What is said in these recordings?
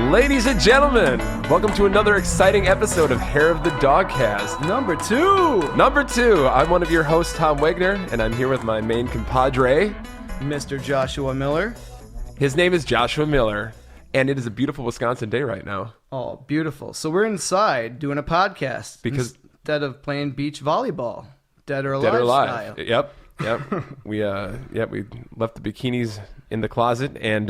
Ladies and gentlemen, welcome to another exciting episode of Hair of the Dogcast. Number two. I'm one of your hosts, Tom Wagner, and I'm here with my main compadre, Mr. Joshua Miller. His name is Joshua Miller, and it is a beautiful Wisconsin day right now. Oh, beautiful. So we're inside doing a podcast Because instead of playing beach volleyball. Dead or alive style. Yep. we left the bikinis in the closet, and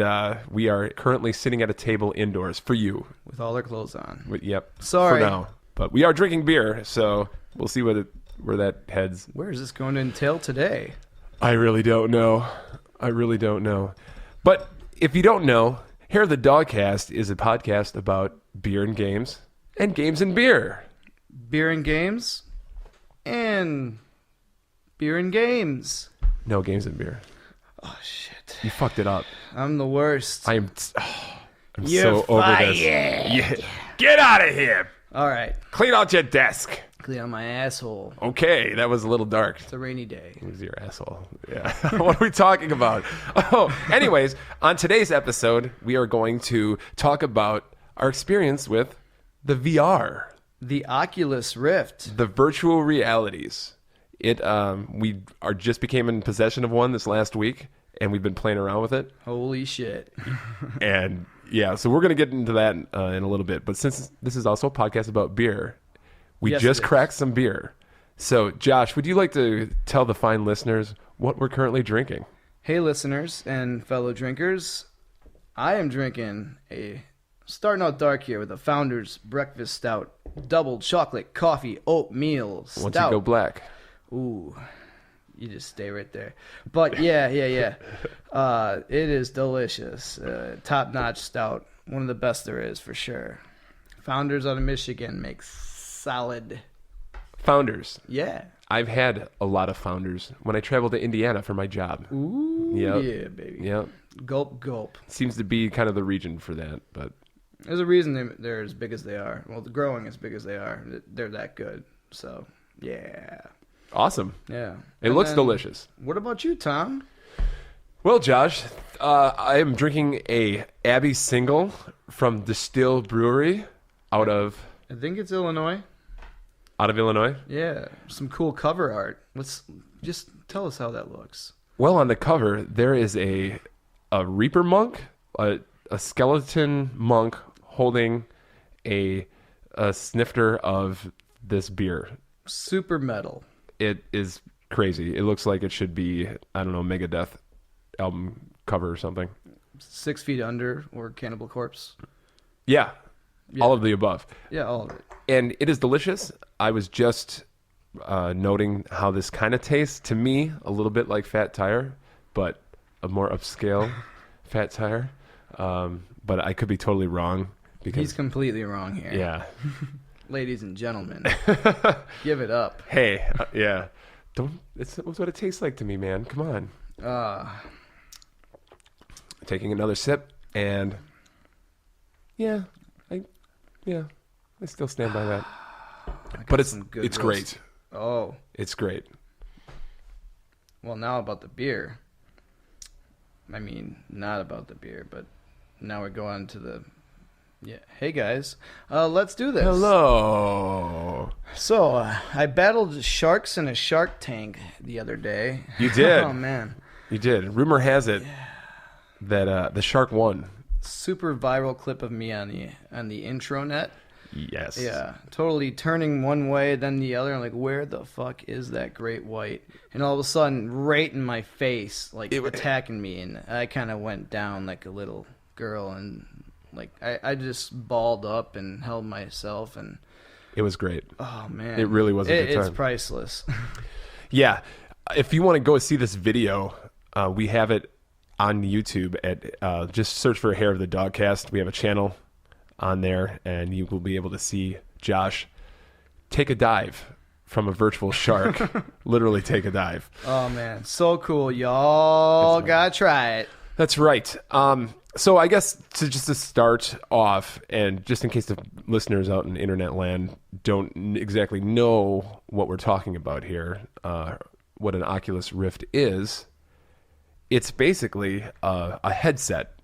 we are currently sitting at a table indoors for you. With all our clothes on. Yep. Sorry. For now. But we are drinking beer, so we'll see where that heads. Where is this going to entail today? I really don't know. But if you don't know, Hair of the Dogcast is a podcast about beer and games and beer. Beer and games and beer and games. No, games and beer. Oh, shit. You fucked it up. I'm the worst. I'm You're so over this. Yeah. Get out of here. All right. Clean out your desk. Clean out my asshole. Okay, that was a little dark. It's a rainy day. It was your asshole. Yeah. What are we talking about? Oh, anyways, on today's episode, we are going to talk about our experience with the VR. The Oculus Rift. The virtual realities. We just became in possession of one this last week, and we've been playing around with it. Holy shit. And yeah, so we're going to get into that in a little bit. But since this is also a podcast about beer, we just cracked some beer. So, Josh, would you like to tell the fine listeners what we're currently drinking? Hey, listeners and fellow drinkers. I am drinking starting out dark here with a Founder's Breakfast Stout, double chocolate coffee oatmeal stout. Once you go black. Ooh, you just stay right there. But yeah. It is delicious. Top-notch stout. One of the best there is for sure. Founders out of Michigan makes solid. Founders. Yeah. I've had a lot of Founders when I traveled to Indiana for my job. Ooh, yep. Yeah, baby. Yep. Gulp, gulp. Seems to be kind of the region for that, but there's a reason they're as big as they are. Well, the growing as big as they are. They're that good. So, yeah. Awesome. Yeah. It looks delicious. What about you, Tom? Well, Josh, I am drinking a Abbey single from Distill Brewery out of I think it's Illinois. Illinois. Yeah. Some cool cover art. Let's just tell us how that looks. Well, on the cover, there is a Reaper monk, a skeleton monk holding a snifter of this beer. Super metal. It is crazy. It looks like it should be, I don't know, Megadeth album cover or something. 6 Feet Under or Cannibal Corpse. Yeah. All of the above. Yeah, all of it. And it is delicious. I was just noting how this kind of tastes to me a little bit like Fat Tire, but a more upscale Fat Tire. But I could be totally wrong. Because he's completely wrong here. Yeah. Ladies and gentlemen, give it up. Hey, yeah. It's what it tastes like to me, man. Come on. Taking another sip, and I still stand by that. But it's great. Oh, it's great. Well, now about the beer. I mean, not about the beer, but now we go on to the. Yeah. Hey guys, let's do this. Hello. So I battled sharks in a shark tank the other day. You did. Oh man. You did. Rumor has it that the shark won. Super viral clip of me on the intranet. Yes. Yeah. Totally turning one way, then the other. I'm like, where the fuck is that great white? And all of a sudden, right in my face, like attacking me, and I kind of went down like a little girl and. Like, I just balled up and held myself, and... It was great. Oh, man. It really was a good time. It's priceless. Yeah. If you want to go see this video, we have it on YouTube. Just search for Hair of the Dogcast. We have a channel on there, and you will be able to see Josh take a dive from a virtual shark. Literally take a dive. Oh, man. So cool. Y'all gotta try it. That's right. So I guess to start off, and just in case the listeners out in internet land don't exactly know what we're talking about here, what an Oculus Rift is, it's basically a headset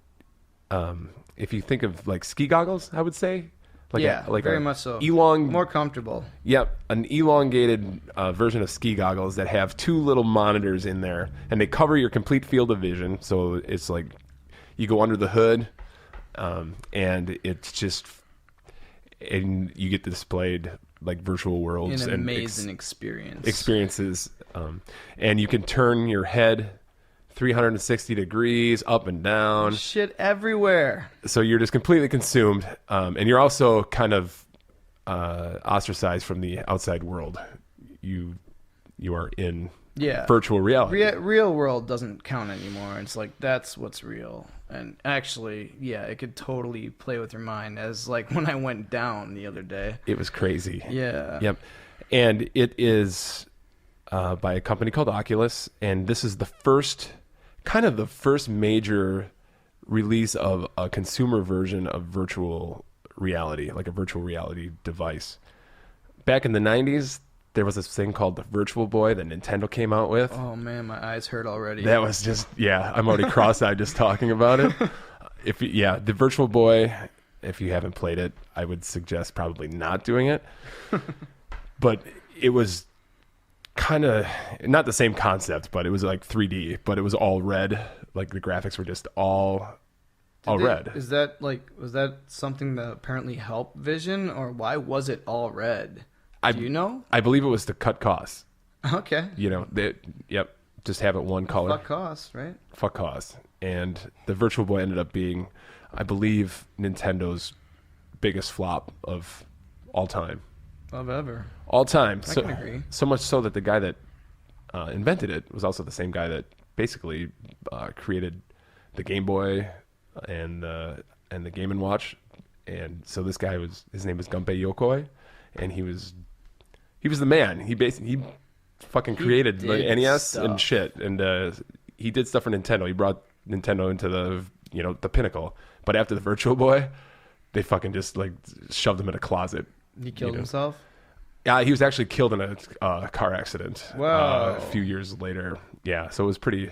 if you think of like ski goggles, I would say. Very much so. More comfortable. Yep, an elongated version of ski goggles that have 2 little monitors in there, and they cover your complete field of vision. So it's like you go under the hood, and it's just, and you get displayed like virtual worlds An and amazing experiences, and you can turn your head 360 degrees up and down. Shit everywhere. So you're just completely consumed, and you're also kind of ostracized from the outside world. You are in virtual reality. Real world doesn't count anymore. It's like that's what's real. And actually, it could totally play with your mind. As like when I went down the other day, it was crazy. Yeah. Yep. And it is by a company called Oculus, and this is the first major release of a consumer version of virtual reality, like a virtual reality device. Back in the 90s, there was this thing called the Virtual Boy that Nintendo came out with. Oh man, my eyes hurt already. That was just, I'm already cross-eyed just talking about it. The Virtual Boy, if you haven't played it, I would suggest probably not doing it. But it was kind of not the same concept, but it was like 3D, but it was all red. Like the graphics were just all red. Was that something that apparently helped vision, or why was it all red? Do you know? I believe it was to cut costs. Okay. Just have it one color. Fuck costs, right? Fuck costs. And the Virtual Boy ended up being, I believe, Nintendo's biggest flop of all time. Of ever. All time. I can agree. So much so that the guy that invented it was also the same guy that basically created the Game Boy and the Game & Watch. And so this guy his name was Gunpei Yokoi, and he was the man. He fucking created the NES stuff and shit, and he did stuff for Nintendo. He brought Nintendo into the pinnacle. But after the Virtual Boy, they fucking just like shoved him in a closet. He killed himself? Yeah, he was actually killed in a car accident. Wow. A few years later. Yeah, so it was pretty.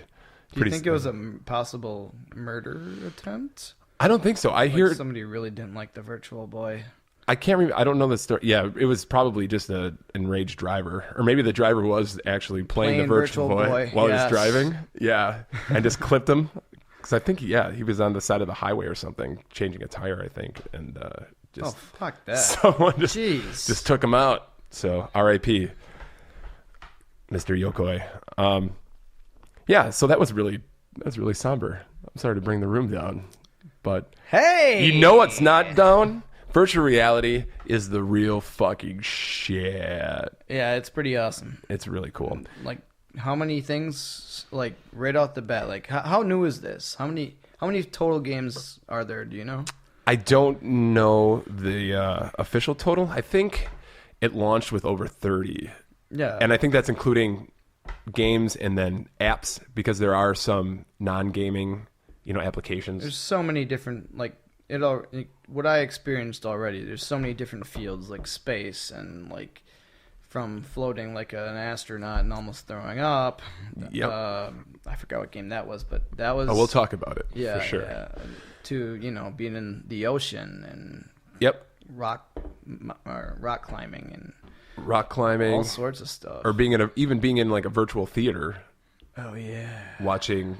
Do you think it was a possible murder attempt? I don't think so. I hear somebody really didn't like the Virtual Boy. I can't remember. I don't know the story. Yeah, it was probably just an enraged driver, or maybe the driver was actually playing the Virtual Boy while he was driving. Yeah, and just clipped him because I think he was on the side of the highway or something, changing a tire, I think, and just fuck that. Someone just took him out. So R.I.P. Mr. Yokoi. So that was really somber. I'm sorry to bring the room down, but hey, you know what's not down? Virtual reality is the real fucking shit. Yeah, it's pretty awesome. It's really cool. Like, how many things, like, right off the bat, like, how new is this? How many total games are there, do you know? I don't know the official total. I think it launched with over 30. Yeah. And I think that's including games and then apps, because there are some non-gaming, applications. There's so many different, like, what I experienced already, there's so many different fields, like space and like from floating like an astronaut and almost throwing up. Yep. I forgot what game that was, but that was. Oh, we'll talk about it. Yeah, for sure. Yeah. To being in the ocean and. Yep. Rock climbing and. Rock climbing. All sorts of stuff. Or being in like a virtual theater. Oh yeah. Watching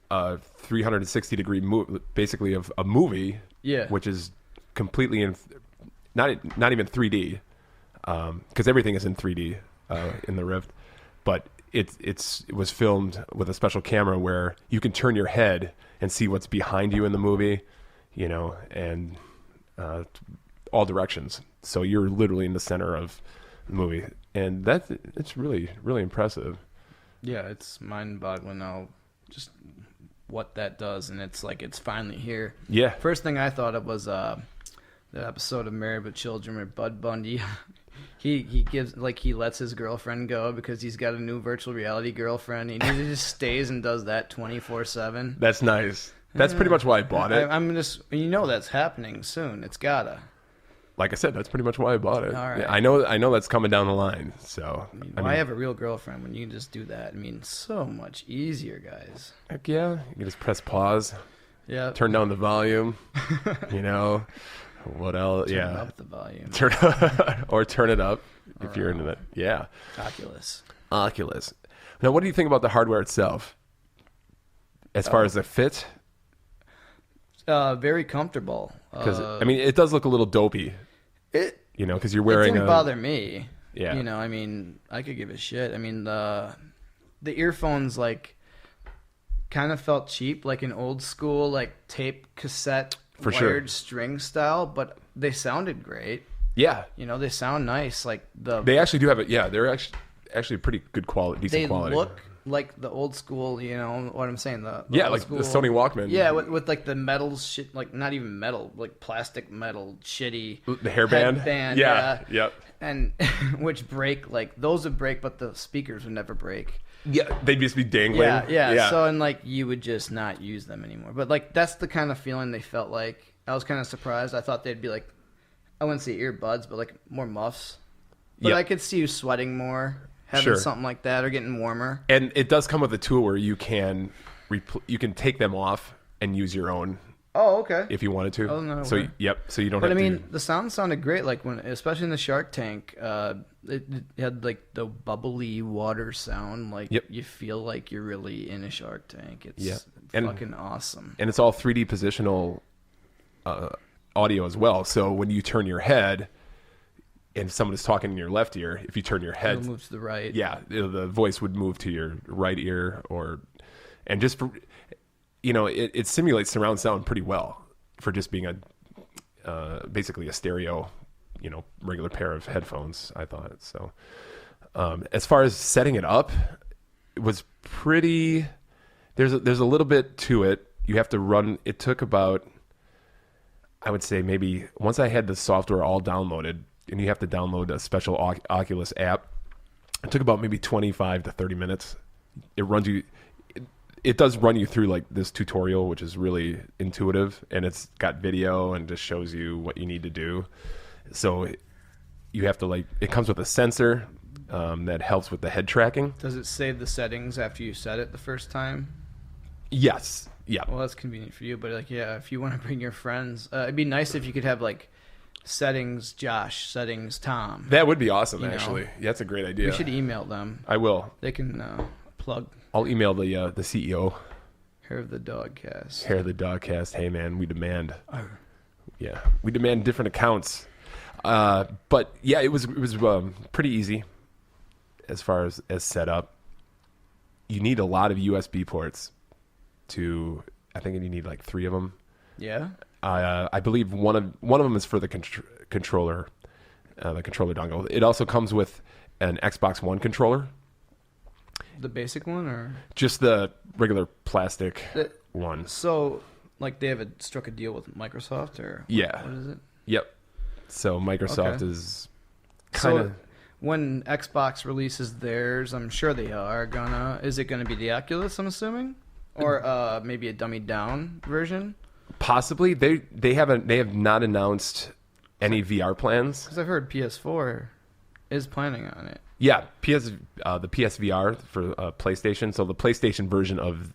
a 360 degree basically of a movie. Yeah. Which is completely not even 3D, because everything is in 3D in the Rift, but it was filmed with a special camera where you can turn your head and see what's behind you in the movie, and all directions. So you're literally in the center of the movie, and it's really, really impressive. Yeah, it's mind-boggling now, just what that does, and it's like it's finally here. Yeah. First thing I thought of was the episode of Married with Children where Bud Bundy he lets his girlfriend go because he's got a new virtual reality girlfriend. He just stays and does that 24/7. That's nice. That's pretty much why I bought it. I'm just that's happening soon. It's gotta. Like I said, that's pretty much why I bought it. All right. Yeah, I know that's coming down the line. So I have a real girlfriend when you can just do that. So much easier, guys. Heck yeah, you can just press pause. Yeah. Turn down the volume. You know, what else? Turn Yeah. up the volume. Or turn it up if you're into that. Yeah. Oculus. Now, what do you think about the hardware itself? As far as the fit? Very comfortable. Because, I mean, it does look a little dopey. You know, because you're It wearing didn't bother me. Yeah. You know, I mean, I could give a shit. I mean, the earphones, like, kind of felt cheap, like an old school, like, tape cassette For wired sure. string style, but they sounded great. Yeah. You know, they sound nice. Like, They actually do have it. Yeah, they're actually pretty good quality, decent they quality. look like the old school, you know what I'm saying? The Yeah, old like school, the Sony Walkman. Yeah, with like the metal shit, like not even metal, like plastic metal, shitty. The hairband. Headband, Yeah. Yep. And which break, like those would break, but the speakers would never break. Yeah, they'd just be dangling. Yeah. So, and like you would just not use them anymore. But like that's the kind of feeling they felt like. I was kind of surprised. I thought they'd be like, I wouldn't say earbuds, but like more muffs. But Yep. I could see you sweating more, having Sure. something like that, or getting warmer. And it does come with a tool where you can take them off and use your own Oh, okay. if you wanted to. Oh, no, so okay. yep. So you don't But I have mean, to. the sound sounded great. Like when, especially in the Shark Tank, it had like the bubbly water sound. Like Yep. you feel like you're really in a Shark Tank. It's Yeah. And- fucking awesome. And it's all 3D positional audio as well. So when you turn your head and someone is talking in your left ear, if you turn your head, It'll move to the right. yeah, the voice would move to your right ear, and just for, you know, it simulates surround sound pretty well for just being basically a stereo, you know, regular pair of headphones. I thought so. As far as setting it up, it was pretty. There's a little bit to it. You have to run. It took about, I would say maybe once I had the software all downloaded, and you have to download a special Oculus app. It took about maybe 25 to 30 minutes. It runs you. It does run you through like this tutorial, which is really intuitive, and it's got video and just shows you what you need to do. So you have to it comes with a sensor that helps with the head tracking. Does it save the settings after you set it the first time? Yes. Yeah. Well, that's convenient for you, but like, yeah, if you want to bring your friends, it'd be nice if you could have like settings Josh, settings Tom. That would be awesome, You know. actually. Yeah, that's a great idea. We should email them. I will. They can plug I'll email the CEO. Hair of the Dogcast. Hair of the Dogcast. Hey, man, we demand. Yeah, we demand different accounts. But yeah, it was pretty easy as far as set up. You need a lot of USB ports I think you need like 3 of them. Yeah. I believe one of them is for the controller, the controller dongle. It also comes with an Xbox One controller. The basic one, or Just the regular plastic one. so like they have struck a deal with Microsoft, or Yeah. what is it? Yep. So Microsoft Okay. is kind of. So when Xbox releases theirs, I'm sure they are gonna. Is it gonna be the Oculus? I'm assuming, or maybe a dummied down version. Possibly they have not announced any VR plans. Because I've heard PS4 is planning on it. Yeah, the PSVR for PlayStation. So the PlayStation version of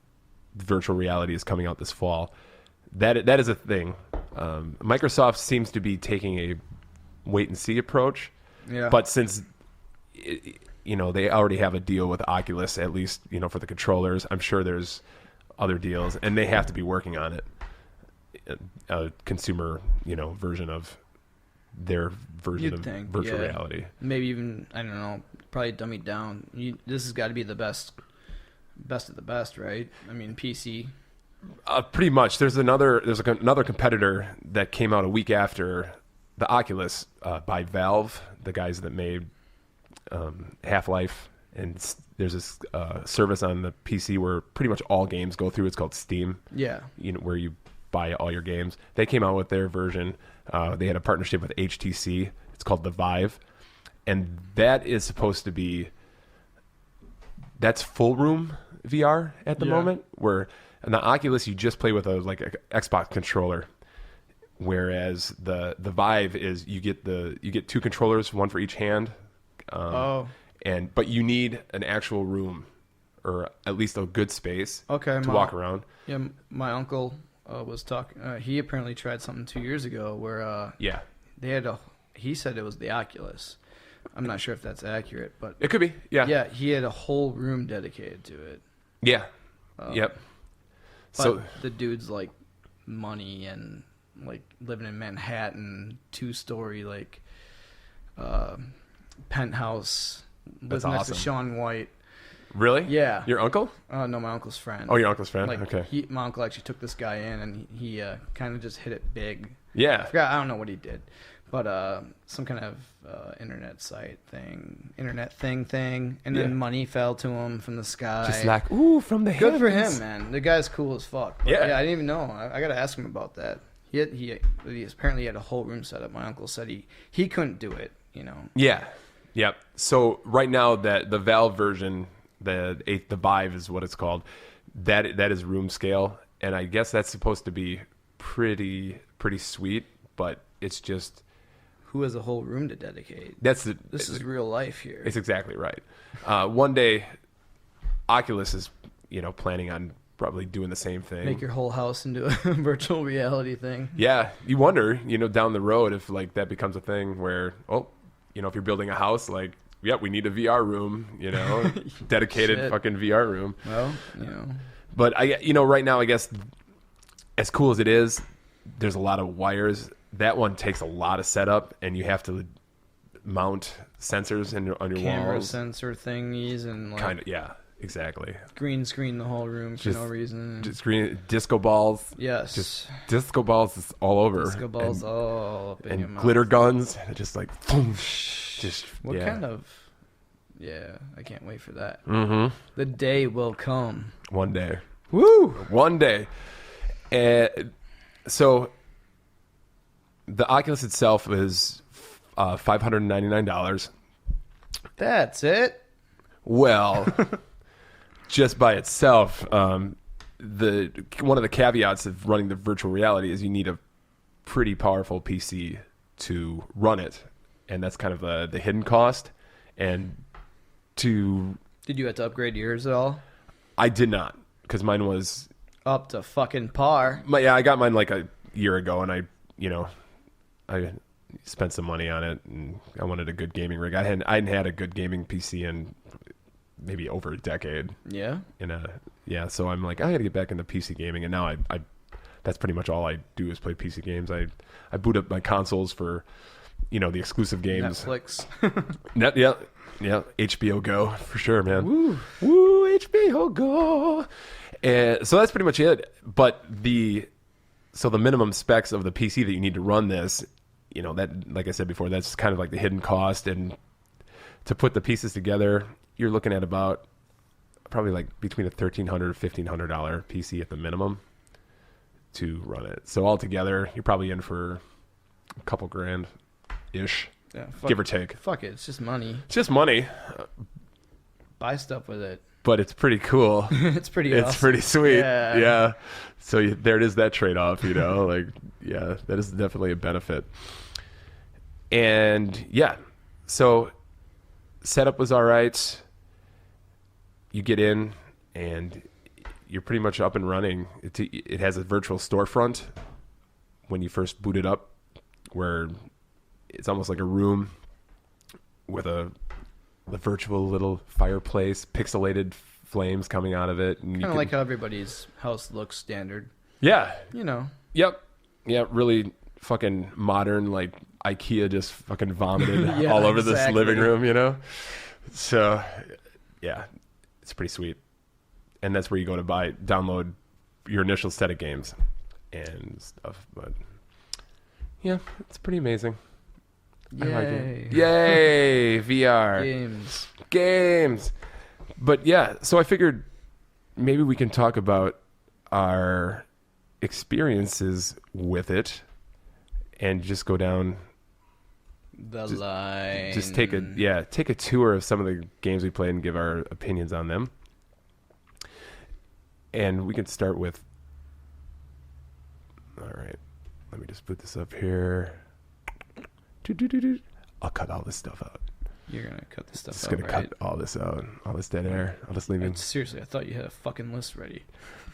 virtual reality is coming out this fall. That is a thing. Microsoft seems to be taking a wait and see approach. Yeah. But since you know they already have a deal with Oculus, at least you know for the controllers, I'm sure there's other deals, and they have to be working on it. A consumer, you know, version of their version You'd of think, virtual yeah. reality. Maybe even, I don't know, probably dummied down. This has got to be the best of the best, right? I mean, PC. Pretty much. There's another competitor that came out a week after the Oculus by Valve, the guys that made Half-Life, and there's this service on the PC where pretty much all games go through. It's called Steam. Yeah. You know, where you buy all your games. They came out with their version. They had a partnership with HTC. It's called the Vive, and that is supposed to be that's full room VR at the moment. Where in the Oculus you just play with a Xbox controller, whereas the Vive is you get 2 controllers, one for each hand. But you need an actual room, or at least a good space Okay. to walk around. Yeah, my uncle was talking. He apparently tried something 2 years ago where Yeah. they had a. He said it was the Oculus. I'm not sure if that's accurate, but It could be. Yeah. yeah, he had a whole room dedicated to it. Yeah. Yep. But So the dude's like money and like living in Manhattan, 2-story like penthouse. That's Lives next to awesome. Shaun White. really? Yeah. Your uncle? No, my uncle's friend. Oh, your uncle's friend. Like Okay. my uncle actually took this guy in, and he kind of just hit it big. Yeah. I don't know what he did, but some kind of internet thing, and Yeah. then money fell to him from the sky. Just like, ooh, from the Good for heavens. him, man. The guy's cool as fuck. But Yeah. I didn't even know. I gotta ask him about that. He apparently had a whole room set up. My uncle said he couldn't do it. You know. Yeah. Yep. So right now that the Valve version, the Vive is what it's called, that is room scale, and I guess that's supposed to be pretty sweet, but it's just Who has a whole room to dedicate? this is real life here. It's exactly right. One day, Oculus is planning on probably doing the same thing. Make your whole house into a virtual reality thing. Yeah, you wonder, down the road if like that becomes a thing where, if you're building a house, like, we need a VR room, dedicated Shit. fucking VR room. Well, But right now, I guess, as cool as it is, there's a lot of wires. That one takes a lot of setup, and you have to mount sensors on your camera walls. sensor thingies and like Kind of, yeah, exactly. green screen the whole room for no reason. Just green disco balls. Yes. Just disco balls is all over. Disco balls and, all up in your and mouth. glitter guns. Just like, boom. Just What yeah. kind of? Yeah, I can't wait for that. Mm-hmm. The day will come. One day. Woo! One day. So the Oculus itself is $599. That's it. Well, just by itself, one of the caveats of running the virtual reality is you need a pretty powerful PC to run it, and that's kind of the hidden cost. And Did you have to upgrade yours at all? I did not, because mine was Up to fucking par. I got mine like a year ago, and I spent some money on it, and I wanted a good gaming rig. I hadn't had a good gaming PC in maybe over a decade. Yeah. So I'm like, I got to get back into PC gaming, and now I that's pretty much all I do is play PC games. I boot up my consoles for the exclusive games. Netflix. Yeah, HBO Go for sure, man. Woo, HBO Go. And so that's pretty much it. But the minimum specs of the PC that you need to run this, that, like I said before, that's kind of like the hidden cost. And to put the pieces together, you're looking at about probably like between a $1,300 $1,500 PC at the minimum to run it. So altogether, you're probably in for a couple grand ish. Yeah, Give or take. Fuck it. It's just money. It's just money, Buy stuff with it. but it's pretty cool. It's pretty It's awesome. pretty sweet. Yeah. Yeah. So there it is, that trade-off, like, yeah, that is definitely a benefit. And yeah, so setup was all right. You get in and you're pretty much up and running. It has a virtual storefront when you first boot it up, where it's almost like a room with the virtual little fireplace, pixelated flames coming out of it. Kind of like how everybody's house looks standard. Yeah. Yep. Yeah, really fucking modern, like IKEA just fucking vomited Yeah, all over this exactly. living room, So, yeah, it's pretty sweet. And that's where you go to download your initial set of games and stuff. But, yeah, it's pretty amazing. I like it. Yay, VR. Games. But yeah, so I figured maybe we can talk about our experiences with it and just go down The line. just take a tour of some of the games we played and give our opinions on them. And we can start with, all right, let me just put this up here. I'll cut all this stuff out. You're gonna cut this stuff Just out, gonna right? cut all this out, all this dead air. I'll just leave it. Seriously, I thought you had a fucking list ready.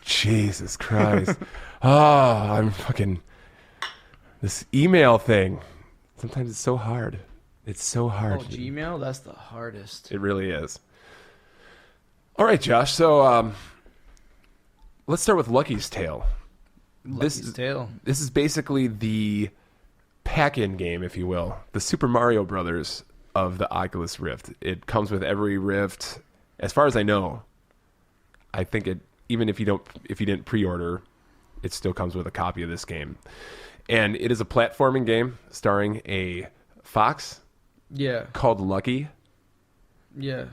Jesus Christ. I'm fucking... This email thing. Sometimes it's so hard. It's so hard. Oh, Gmail? That's the hardest. It really is. All right, Josh. So let's start with Lucky's Tale. Lucky's Tale. This is basically the pack-in game, if you will. The Super Mario Brothers of the Oculus Rift. It comes with every Rift. As far as I know, I think it... Even if you didn't pre-order, it still comes with a copy of this game. And it is a platforming game starring a fox called Lucky. Yeah.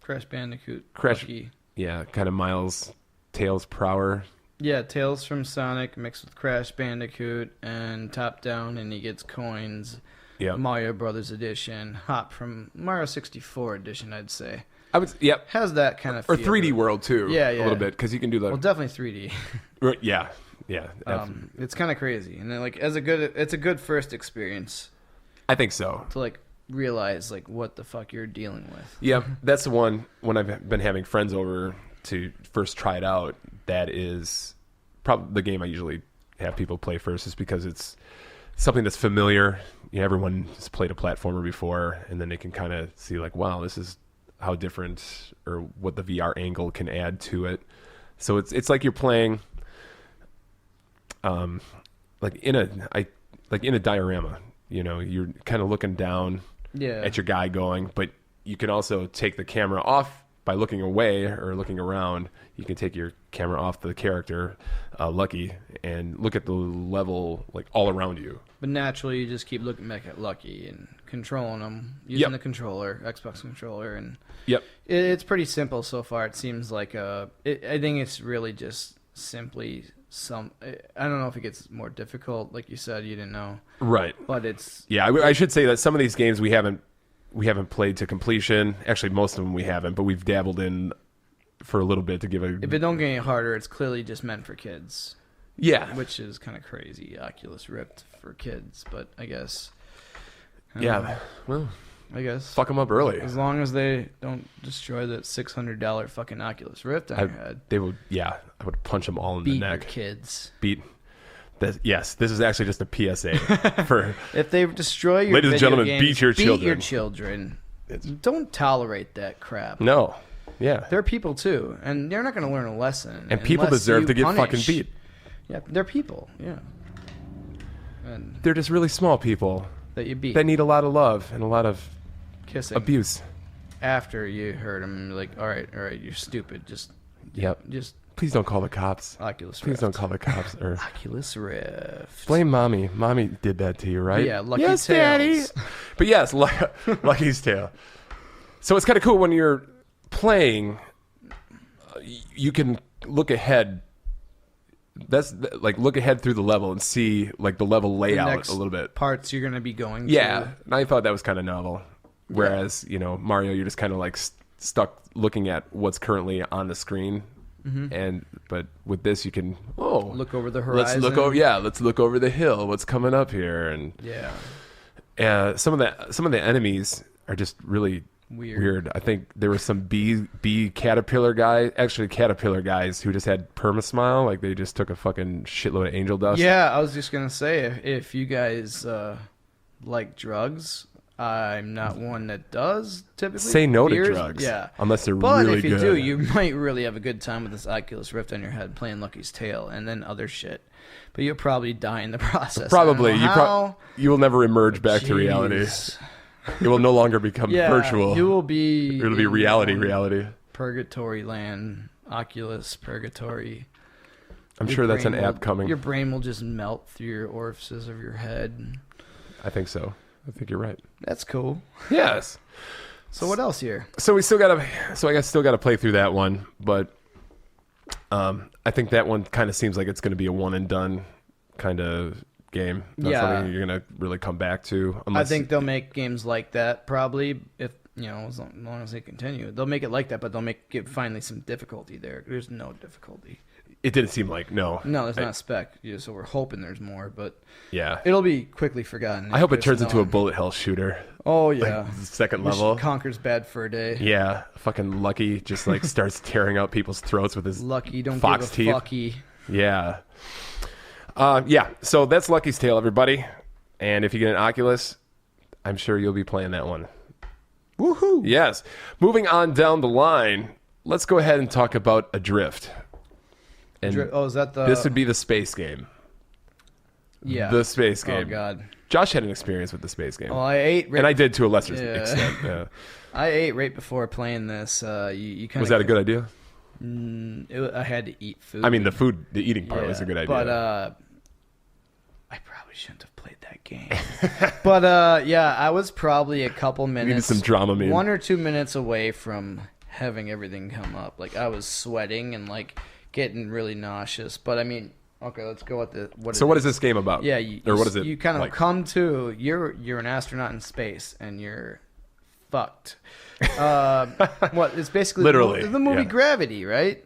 Crash Bandicoot. Lucky. Yeah, kind of Miles Tails Prower. Yeah, Tails from Sonic mixed with Crash Bandicoot and top down, and he gets coins. Yeah. Mario Brothers edition. Hop from Mario 64 edition, I'd say. Yep. Has that kind of Or feel. 3D World too. Yeah, a little bit, because you can do that. Well, definitely 3D. Yeah. It's kind of crazy, and then it's a good first experience I think so. to realize what the fuck you're dealing with. Yeah, that's the one. When I've been having friends over to first try it out, that is probably the game I usually have people play first, is because it's something that's familiar. Everyone's played a platformer before, and then they can kind of see wow, this is how different, or what the VR angle can add to it. So it's like you're playing in a diorama. You're kind of looking down at your guy going, but you can also take the camera off by looking away or looking around. You can take your camera off the character, Lucky, and look at the level all around you. But naturally, you just keep looking back at Lucky and controlling him using the controller, Xbox controller, and it's pretty simple so far. It seems like I think it's really just simply I don't know if it gets more difficult, like you said, you didn't know, right? But it's I should say that some of these games we haven't played to completion. Actually, most of them we haven't, but we've dabbled in for a little bit to give a. If it don't get any harder, it's clearly just meant for kids. Yeah, which is kind of crazy. Oculus Rift for kids, but I guess. Well, I guess fuck them up early. As long as they don't destroy that $600 fucking Oculus Rift on your head. They would. Yeah, I would punch them all in the neck. Beat your kids. Yes, this is actually just a PSA for. If they destroy your ladies and gentlemen, games, beat your children. Beat your children. Don't tolerate that crap. No. Yeah. They're people too, and they're not going to learn a lesson. And people deserve to get fucking beat. Yeah, they're people. Yeah. And they're just really small people that you beat. That need a lot of love and a lot of kissing. Abuse. After you hurt them, you're all right, you're stupid. Just please don't call the cops. Oculus Rift. Please don't call the cops. Or Oculus Rift. Blame mommy. Mommy did that to you, right? Yeah, Lucky yes, Tails. Daddy. But yes, Lucky's Tale. So it's kind of cool when you're playing. You can look ahead. That's look ahead through the level and see the level layout a little bit. Parts you're gonna be going. Yeah, and I thought that was kind of novel. Whereas Mario, you're just kind of stuck looking at what's currently on the screen. Mm-hmm. But with this, you can look over the horizon. Let's look over the hill. What's coming up here? And some of the enemies are just really weird. I think there were some bee caterpillar guys who just had perma-smile, they just took a fucking shitload of angel dust. Yeah, I was just gonna say, if you guys like drugs, I'm not one that does typically. Say no to drugs. Yeah, unless they're really good. But if you do, you might really have a good time with this Oculus Rift on your head playing Lucky's Tale and then other shit. But you'll probably die in the process. Probably. You will never emerge back to reality. It will no longer become virtual. You will be. It'll be reality. Purgatory land, Oculus Purgatory. I'm sure that's an app coming. Your brain will just melt through your orifices of your head. I think so. I think you're right. That's cool. Yes. So what else here? So I still gotta play through that one, but I think that one kind of seems like it's going to be a one and done kind of game. Not something you're going to really come back to. I think they'll make games like that probably if as long as they continue. They'll make it like that, but they'll make it finally some difficulty there. There's no difficulty. It didn't seem like No, there's not a spec. Yeah, so we're hoping there's more, but yeah, it'll be quickly forgotten. I hope it turns into a bullet hell shooter. Oh yeah, Like, second level. Conquers bad for a day. Yeah, fucking Lucky just like starts tearing out people's throats with his Lucky, don't fox give a teeth. fucky. Yeah. Yeah, so that's Lucky's Tale, everybody. And if you get an Oculus, I'm sure you'll be playing that one. Woohoo! Yes. Moving on down the line, let's go ahead and talk about Adrift. And Is that the? this would be the space game. Yeah. The space game. Oh god. Josh had an experience with the space game. Well, I ate. And I did to a lesser extent. Yeah. I ate right before playing this. You kind Was that a good idea? I had to eat food. I mean, the eating part was a good idea. But I probably shouldn't have played that game. But yeah, I was probably a couple minutes. Needed some Dramamine. 1 or 2 minutes away from having everything come up. Like I was sweating and like getting really nauseous. But I mean, okay, let's go with what is this game about? Yeah, what is it? You kind of like? come to you're an astronaut in space and you're fucked. It's basically Literally the movie yeah. Gravity, right?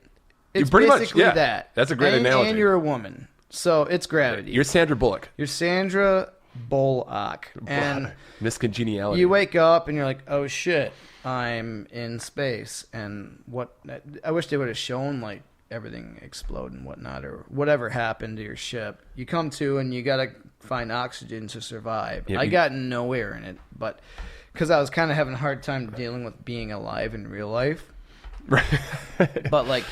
It's pretty basically much, yeah. that. That's a great analogy. And you're a woman, so it's Gravity. You're Sandra Bullock. You're Sandra Bullock, and Miss Congeniality. you wake up and you're like, oh shit, I'm in space. And what? I wish they would have shown like everything explode and whatnot, or whatever happened to your ship. You come to and you gotta find oxygen to survive. Yeah, I got nowhere in it, but because I was kind of having a hard time dealing with being alive in real life. But like,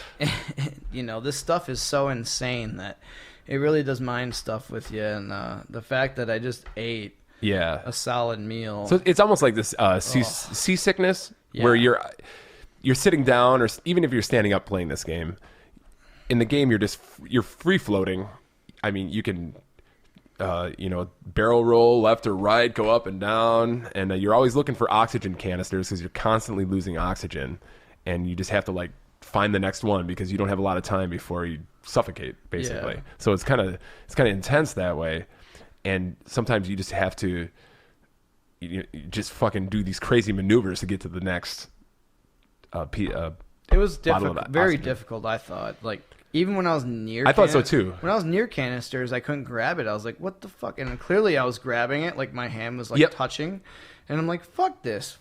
this stuff is so insane that it really does mind stuff with you. And the fact that I just ate a solid meal. So it's almost like this seasickness where you're sitting down, or even if you're standing up playing this game. In the game, you're free floating. I mean, you can barrel roll left or right, go up and down, and you're always looking for oxygen canisters because you're constantly losing oxygen, and you just have to like find the next one because you don't have a lot of time before you suffocate, basically. Yeah. So it's kind of intense that way, and sometimes you just have to just fucking do these crazy maneuvers to get to the next. It was difficult, very oxygen. Difficult. I thought like. Even when I was near I thought so too. When I was near canisters, I couldn't grab it. I was like, what the fuck? And clearly I was grabbing it, like my hand was like touching. And I'm like, fuck this.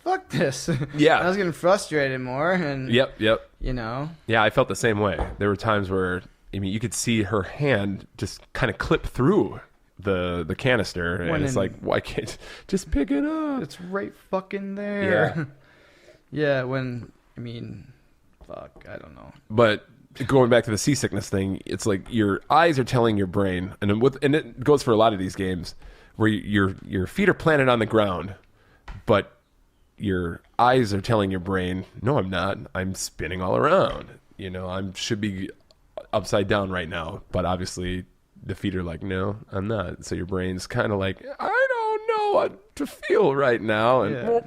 Yeah. I was getting frustrated more. And Yep. Yeah, I felt the same way. There were times where, I mean, you could see her hand just kind of clip through the canister. And it's like, why can't just pick it up? It's right fucking there. Yeah, fuck, I don't know. But going back to the seasickness thing, it's like your eyes are telling your brain, and it goes for a lot of these games, where your feet are planted on the ground, but your eyes are telling your brain, no, I'm not. I'm spinning all around. I should be upside down right now, but obviously the feet are like, no, I'm not. So your brain's kind of like, I don't know what to feel right now, and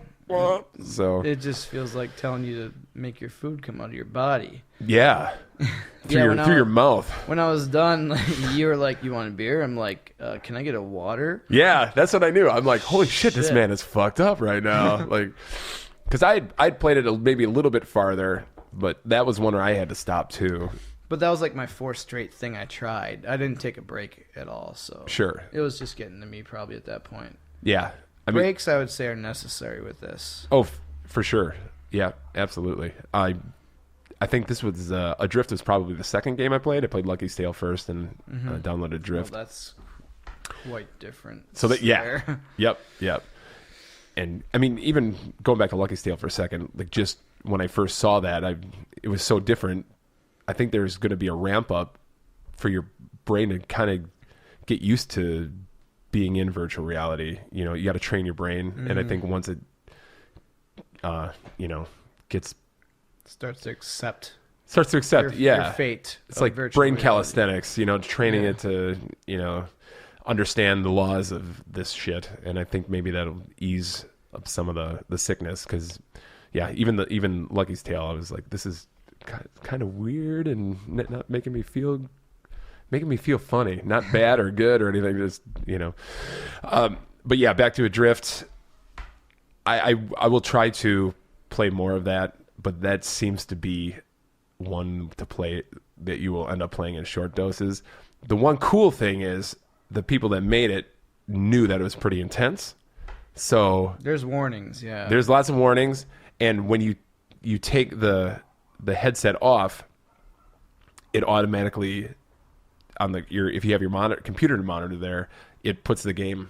so it just feels like telling you to make your food come out of your body. Yeah. Through your mouth. When I was done, you were like, you want a beer? I'm like, can I get a water? Yeah, that's what I knew. I'm like, holy shit, this man is fucked up right now. Like, because I'd played it maybe a little bit farther, but that was one where I had to stop too. But that was like my fourth straight thing I tried. I didn't take a break at all, so sure, it was just getting to me probably at that point. Yeah, breaks I would say are necessary with this. Oh, for sure. Yeah, absolutely. I think this was Adrift was probably the second game I played. I played Lucky's Tale first and downloaded Adrift. Well, that's quite different. So that yep. And I mean, even going back to Lucky's Tale for a second, like just when I first saw that, it was so different. I think there's going to be a ramp up for your brain to kind of get used to being in virtual reality. You got to train your brain, and I think once it, starts to accept your fate. It's like brain calisthenics, training it to, understand the laws of this shit. And I think maybe that'll ease up some of the sickness. Cause even Lucky's Tale, I was like, this is kind of weird and not making me feel funny, not bad or good or anything. Just, but yeah, back to Adrift. I will try to play more of that, but that seems to be one to play that you will end up playing in short doses. The one cool thing is the people that made it knew that it was pretty intense. So there's warnings, yeah. There's lots of warnings, and when you take the headset off, it automatically if you have your computer monitor there, it puts the game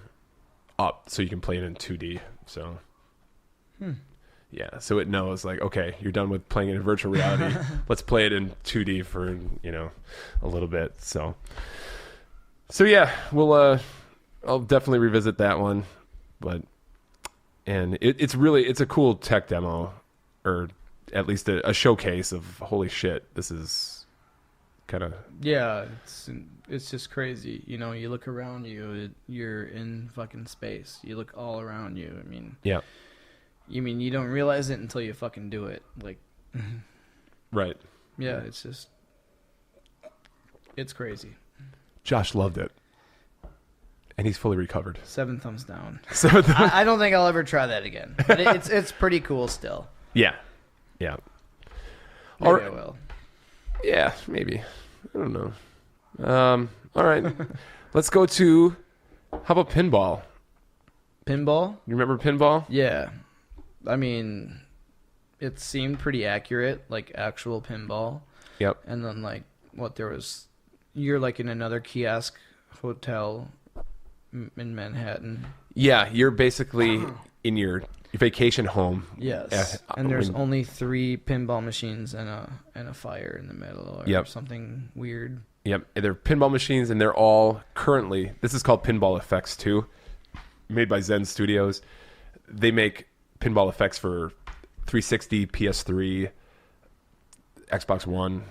up so you can play it in 2D. So yeah, so it knows like, okay, you're done with playing it in virtual reality. Let's play it in 2D for a little bit. So yeah, I'll definitely revisit that one, and it's a cool tech demo, or at least a showcase of holy shit, this is kind of it's just crazy. You look around you're in fucking space. You look all around you. I mean, you don't realize it until you fucking do it. Like, right? Yeah, it's crazy. Josh loved it, and he's fully recovered. 7 thumbs down. So I don't think I'll ever try that again. But it's pretty cool still. Yeah. Maybe I will. Yeah, maybe. I don't know. All right. Let's go to, how about pinball? Pinball? You remember pinball? Yeah. I mean, it seemed pretty accurate, like actual pinball. Yep. And then you're like in another kiosk hotel in Manhattan. Yeah, you're basically in your vacation home. Yes. And there's only 3 pinball machines and a fire in the middle or something weird. Yep. They're pinball machines, and they're all currently, this is called Pinball Effects 2, made by Zen Studios. They make pinball effects for 360, PS3, Xbox One,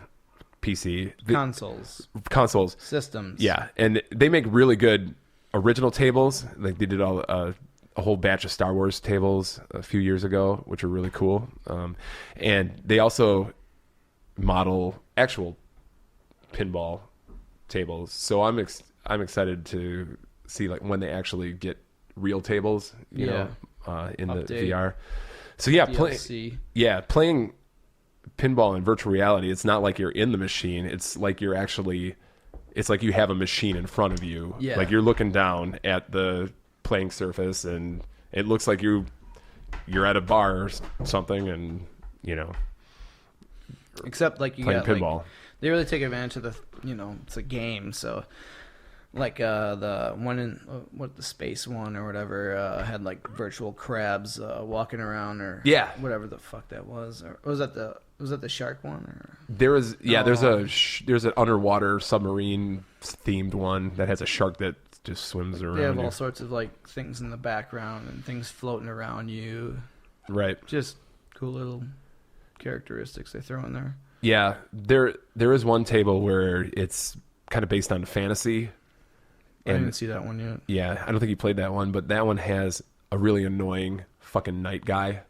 PC. Consoles. Systems. Yeah. And they make really good original tables. Like they did all a whole batch of Star Wars tables a few years ago, which are really cool. And they also model actual pinball tables. So I'm excited to see like when they actually get real tables, you know, in Update. the VR. So yeah, playing pinball in virtual reality, it's not like you're in the machine. It's like you have a machine in front of you. Yeah. Like you're looking down at the playing surface, and it looks like you're at a bar or something, and except like you playing got pinball. Like, they really take advantage of it's a game. So like the one in the space one or whatever had like virtual crabs walking around or whatever the fuck that was. Or was that the shark one? Or there's an underwater submarine themed one that has a shark that just swims around. They have all sorts of like things in the background and things floating around you. Right. Just cool little characteristics they throw in there. Yeah, there is one table where it's kind of based on fantasy. I didn't see that one yet. Yeah, I don't think you played that one, but that one has a really annoying fucking night guy.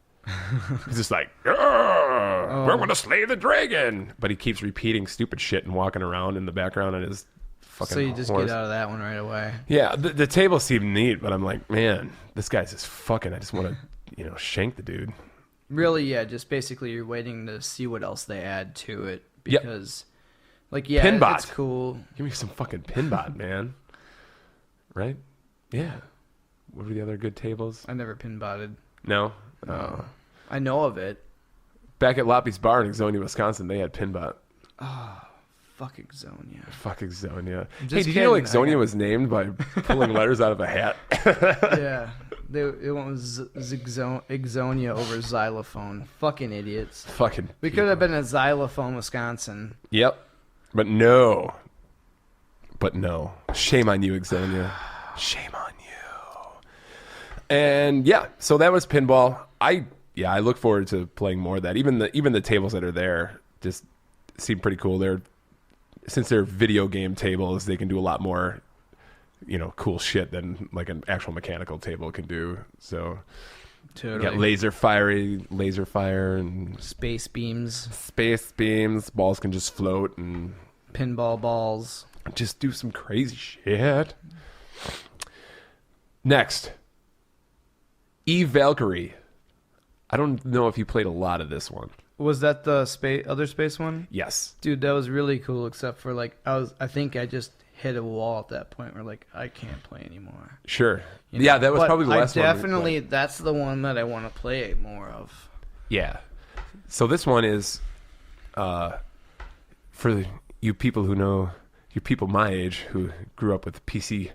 He's just like, we're going to slay the dragon. But he keeps repeating stupid shit and walking around in the background on his fucking So you just horse. get out of that one right away. Yeah, the table seemed neat, but I'm like, man, this guy's just fucking, I just want to, shank the dude. Really, yeah, just basically you're waiting to see what else they add to it. Because, Pinbot. It's cool. Give me some fucking pinbot, man. Right? Yeah. What were the other good tables? I never pinbotted. No? I know of it. Back at Loppy's Bar in Exonia, Wisconsin, they had pinbot. Oh, fuck Exonia. Fuck Exonia. Hey, Just did you know kidding. Exonia was named by pulling letters out of a hat? Yeah. It went with Exonia over xylophone. Fucking idiots. Fucking We could have been a xylophone, Wisconsin. Yep. But no. Shame on you, Exonia. Shame on you. And yeah, so that was pinball. I look forward to playing more of that. Even the tables that are there just seem pretty cool. Since they're video game tables, they can do a lot more, cool shit than like an actual mechanical table can do. So Totally. you got laser fire and Space beams. Balls can just float and Pinball balls. just do some crazy shit. Next, Eve Valkyrie. I don't know if you played a lot of this one. Was that the other space one? Yes. Dude, that was really cool. Except for like, I think I just hit a wall at that point where like I can't play anymore. Sure. You know? Yeah, that was But probably the last one. Definitely, that's the one that I want to play more of. Yeah. So this one is for you people who know, you people my age who grew up with PC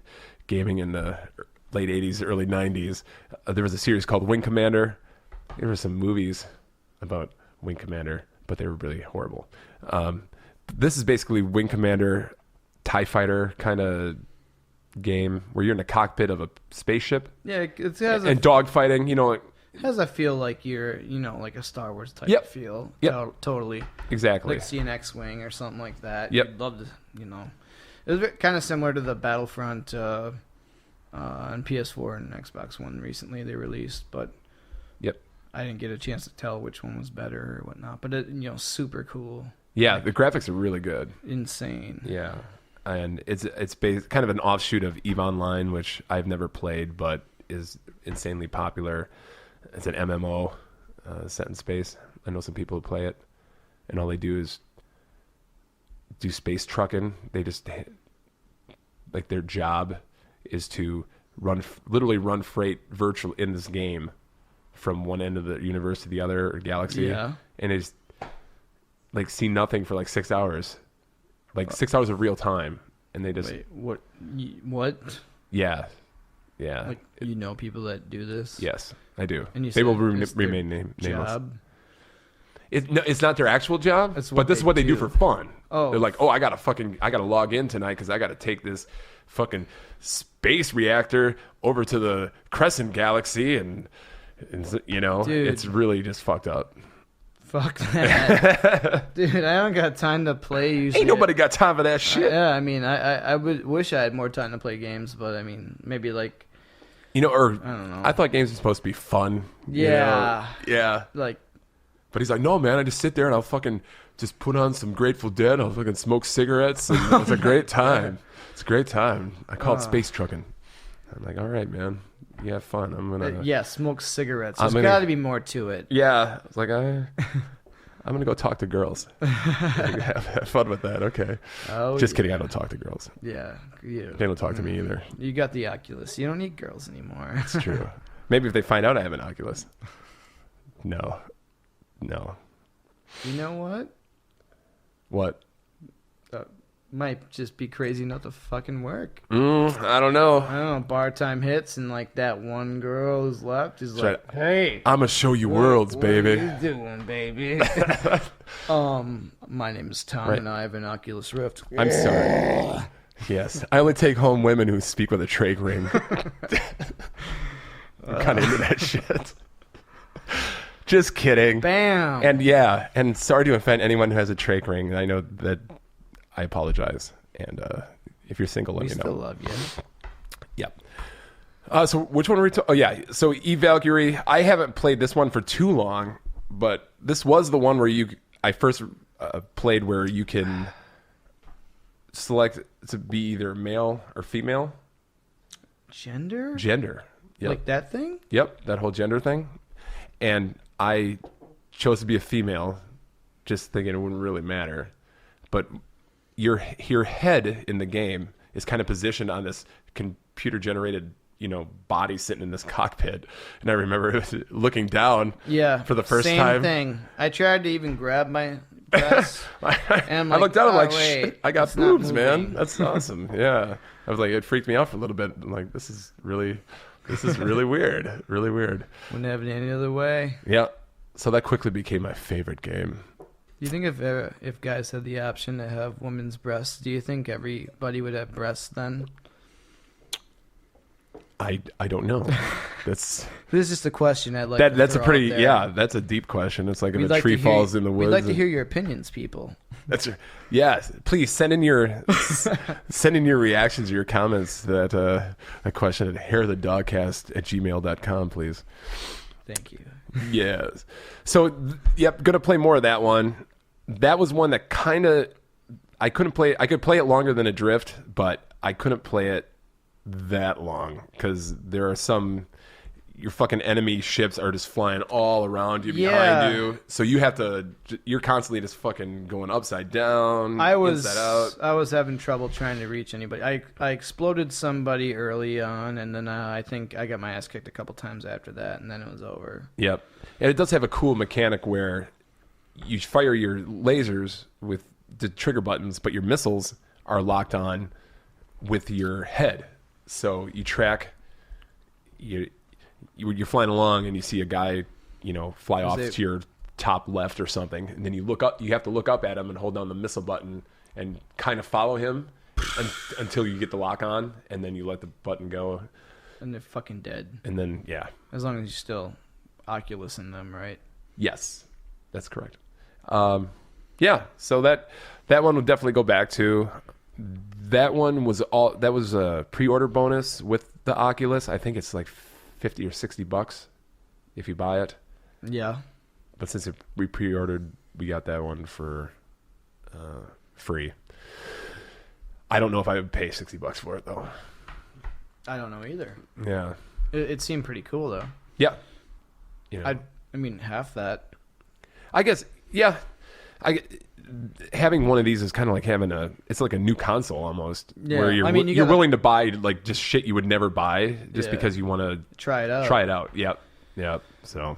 gaming in the late 80s, early 90s. There was a series called Wing Commander. There were some movies about Wing Commander, but they were really horrible. This is basically Wing Commander TIE fighter kind of game where you're in the cockpit of a spaceship. Yeah, it has and dogfighting, you know. It has a feel like you're, like a Star Wars type feel. Yep. Totally. Exactly. Like see an X-Wing or something like that. Yep. You'd love to, It was kind of similar to the Battlefront on PS4 and Xbox One recently they released, but yep. I didn't get a chance to tell which one was better or whatnot. But it, super cool. Yeah, the graphics are really good. Insane. Yeah. And it's kind of an offshoot of EVE Online, which I've never played, but is insanely popular. It's an MMO set in space. I know some people who play it, and all they do is do space trucking. They just like their job is to literally run freight virtual in this game from one end of the universe to the other or galaxy. Yeah. And it's like see nothing for like 6 hours. Like 6 hours of real time, and they just Wait, what? Yeah. Like people that do this? Yes, I do. And they will remain nameless. Job? It's not their actual job, but this is what they do for fun. Oh, they're like, I gotta log in tonight because I gotta take this fucking space reactor over to the Crescent Galaxy, and Dude, it's really just fucked up. Fuck that. Dude, I don't got time to play usually. Ain't nobody got time for that shit. I mean, I would wish I had more time to play games, but I mean, maybe like... I don't know. I thought games were supposed to be fun. Yeah. Yeah. Like... But he's like, no, man, I just sit there and I'll fucking just put on some Grateful Dead. I'll fucking smoke cigarettes. And it's a great time. It's a great time. I call it space trucking. I'm like, all right, man. You have fun. I'm gonna smoke cigarettes. There's got to be more to it. Yeah, it's like I'm gonna go talk to girls. have fun with that. Okay. Oh, just kidding. I don't talk to girls. Yeah, they don't talk to me either. You got the Oculus. You don't need girls anymore. It's true. Maybe if they find out I have an Oculus. No. You know what? What? Might just be crazy enough to fucking work. I don't know. Bar time hits and like that one girl who's left is like, hey, I'm gonna show you worlds, baby. What are you doing, baby? My name is Tom and I have an Oculus Rift. I'm sorry. Yes, I only take home women who speak with a trach ring. I'm kind of into that shit. Just kidding. Bam. And sorry to offend anyone who has a trach ring. I know that. I apologize. And if you're single, let me know. We still love you. Yep. So which one were we talking? Oh, yeah. So Eve Valkyrie. I haven't played this one for too long, but this was the one where I first played where you can select to be either male or female. Gender? Yep. Like that thing? Yep. That whole gender thing. And I chose to be a female, just thinking it wouldn't really matter. But your head in the game is kind of positioned on this computer generated body sitting in this cockpit, and I remember looking down for the first time. Same thing. I tried to even grab my breasts, and I looked down, I'm like, wait, shit, I got boobs, man. That's awesome. Yeah, I was like, it freaked me out for a little bit. I'm like, this is really weird, really weird. Wouldn't have it any other way. Yeah, so that quickly became my favorite game. Do you think if guys had the option to have women's breasts, do you think everybody would have breasts then? I don't know. This is just a question I'd like. That's a pretty that's a deep question. It's like if a tree falls in the woods. We'd like to hear your opinions, people. Please send in your reactions, your comments. That a question at hairthedogcast@gmail.com, please. Thank you. Yes. So, gonna play more of that one. That was one that kind of I couldn't play. I could play it longer than Adrift, but I couldn't play it that long because there are some. your fucking enemy ships are just flying all around you, behind you. So you're constantly just fucking going upside down, inside out. I was having trouble trying to reach anybody. I exploded somebody early on, and then I think I got my ass kicked a couple times after that, and then it was over. Yep. And it does have a cool mechanic where you fire your lasers with the trigger buttons, but your missiles are locked on with your head. So you track, you're flying along and you see a guy, fly off to your top left or something. And then you look up, you have to look up at him and hold down the missile button and kind of follow him until you get the lock on. And then you let the button go. And they're fucking dead. And then, yeah. As long as you're still Oculus in them, right? Yes, that's correct. Yeah, so that one would definitely go back to. That one was a pre-order bonus with the Oculus. I think it's like $50 or $60 if you buy it. Yeah. But since we pre-ordered, we got that one for free. I don't know if I would pay $60 for it though. I don't know either. Yeah. It seemed pretty cool though. Yeah. I mean, half that. I guess. Yeah. Having one of these is kind of like having it's like a new console almost. Yeah. Where you're willing to buy like just shit you would never buy just because you want to try it out. Yep. So.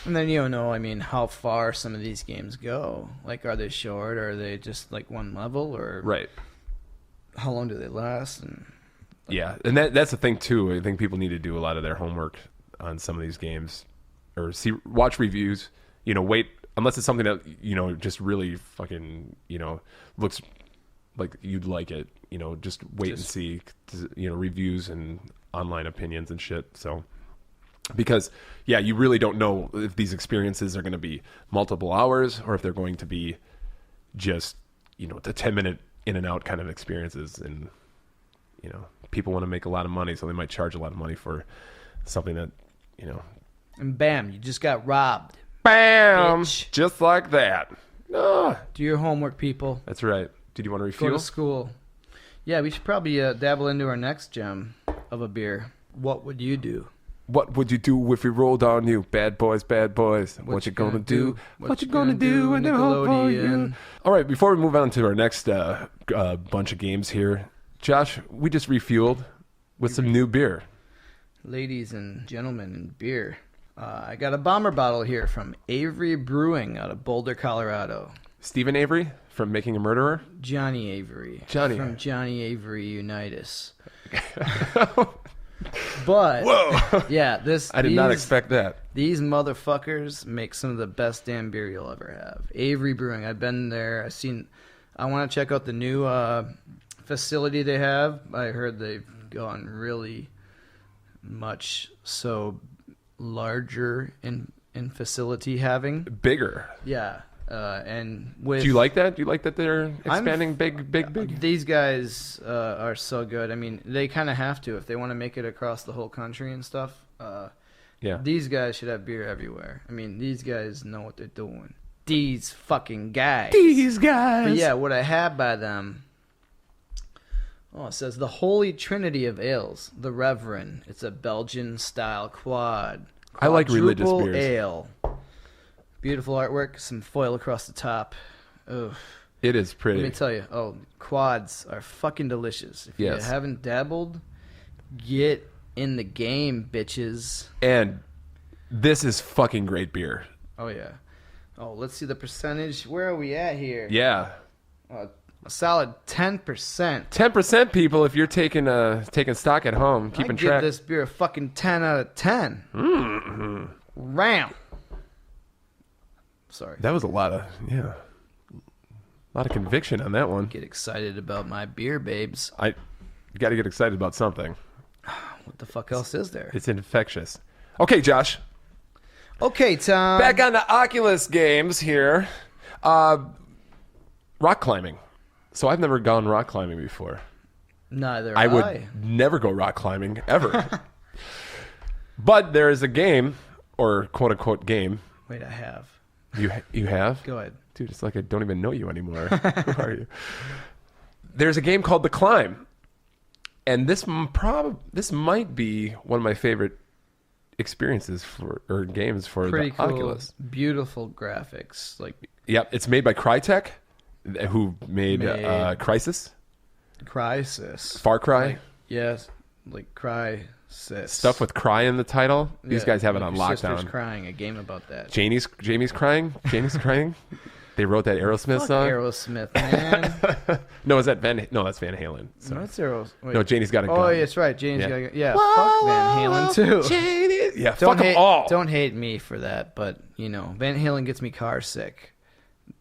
And then you don't know, I mean, how far some of these games go. Like, are they short? Or are they just like one level? Or right. How long do they last? And yeah, and that's the thing too. I think people need to do a lot of their homework on some of these games, or watch reviews. Wait. Unless it's something that, just really fucking, looks like you'd like it, just wait and see, reviews and online opinions and shit. So, because, yeah, you really don't know if these experiences are going to be multiple hours or if they're going to be just, the 10-minute in and out kind of experiences. And, people want to make a lot of money, so they might charge a lot of money for something that, And bam, you just got robbed. Bam! Bitch. Just like that. Ah. Do your homework, people. That's right. Did you want to refuel? Go to school. Yeah, we should probably dabble into our next gem of a beer. What would you do? What would you do if we rolled on you? Bad boys, bad boys. What you gonna do? What you gonna do when they're home for you? All right, before we move on to our next bunch of games here, Josh, we just refueled with some new beer. Ladies and gentlemen in beer. I got a bomber bottle here from Avery Brewing out of Boulder, Colorado. Stephen Avery from Making a Murderer? Johnny Avery. From Johnny Avery Unitas. But, whoa! Yeah, I did not expect that. These motherfuckers make some of the best damn beer you'll ever have. Avery Brewing. I've been there. I want to check out the new facility they have. I heard they've gone really much so larger in facility having. Bigger. Yeah. And with, do you like that? Do you like that they're expanding big? These guys are so good. I mean, they kind of have to if they want to make it across the whole country and stuff. Yeah. These guys should have beer everywhere. I mean, these guys know what they're doing. These fucking guys. But yeah, what I had by them. Oh, it says the Holy Trinity of Ales, the Reverend. It's a Belgian-style quad. I like religious Quadruple beers. Ale. Beautiful artwork, some foil across the top. Ugh. It is pretty. Let me tell you, quads are fucking delicious. If you haven't dabbled, get in the game, bitches. And this is fucking great beer. Oh, yeah. Oh, let's see the percentage. Where are we at here? Yeah. A solid 10%. 10%, people, if you're taking stock at home, keeping track. I give this beer a fucking 10 out of 10. Mm-hmm. Ram. Sorry. That was a lot of conviction on that one. Get excited about my beer, babes. You got to get excited about something. What the fuck else is there? It's infectious. Okay, Josh. Okay, Tom. Back on the Oculus games here. Rock climbing. So I've never gone rock climbing before. Neither I would never go rock climbing, ever. But there is a game, or quote-unquote game. Wait, I have. You have? Go ahead. Dude, it's like I don't even know you anymore. Who are you? There's a game called The Climb. And this might be one of my favorite experiences or games for Pretty the cool. Oculus. Beautiful graphics. Like, Yep, it's made by Crytek, who made Crysis, Far Cry. Like, yes, like Crysis. Stuff with cry in the title. These guys have it on your lockdown. Sister's crying. A game about that. Jamie's crying. Jamie's crying. They wrote that Aerosmith Fuck song. Aerosmith, man. No, is that Van? No, that's Van Halen. So. No, it's Aerosmith. Wait. No, Janie's got a gun. Oh, yeah, that's right. Janie's got a gun. Yeah, Whoa, fuck Van Halen too. Janie. Yeah, fuck them all. Don't hate me for that, but Van Halen gets me car sick.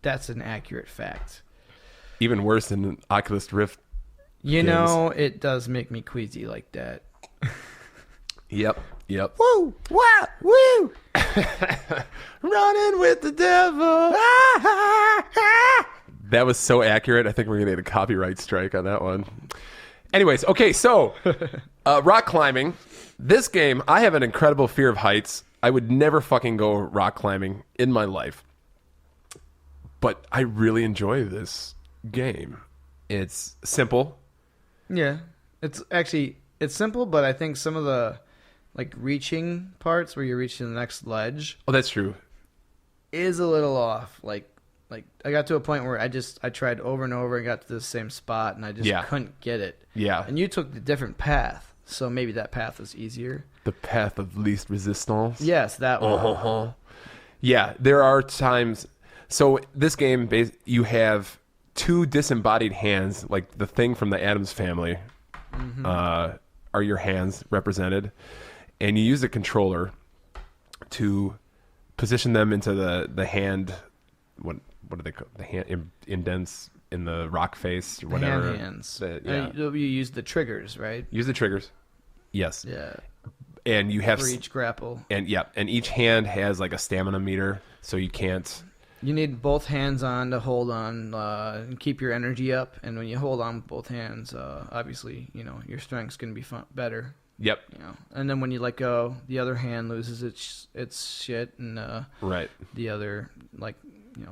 That's an accurate fact. Even worse than Oculus Rift. It does make me queasy like that. Yep. Woo! Wow! Woo! Running with the devil. That was so accurate. I think we're gonna get a copyright strike on that one. Anyways, okay, so rock climbing. This game, I have an incredible fear of heights. I would never fucking go rock climbing in my life. But I really enjoy this game. It's simple. Yeah, it's simple, but I think some of the reaching parts where you're reaching the next ledge Oh, that's true. is a little off. Like I got to a point where I tried over and over and got to the same spot and I just couldn't get it. Yeah. And you took the different path, so maybe that path was easier. The path of least resistance. Yes, that one. Yeah, there are times. So this game, you have two disembodied hands, like the thing from the Addams Family, are your hands represented, and you use the controller to position them into the hand. What do they call the hand indents in the rock face or whatever? Hand hands. You use the triggers, right? Use the triggers. Yes. Yeah. And you have for each grapple. And each hand has like a stamina meter, so you can't. You need both hands on to hold on and keep your energy up. And when you hold on with both hands, obviously, your strength's going to be better. Yep. And then when you let go, the other hand loses its shit, and right. The other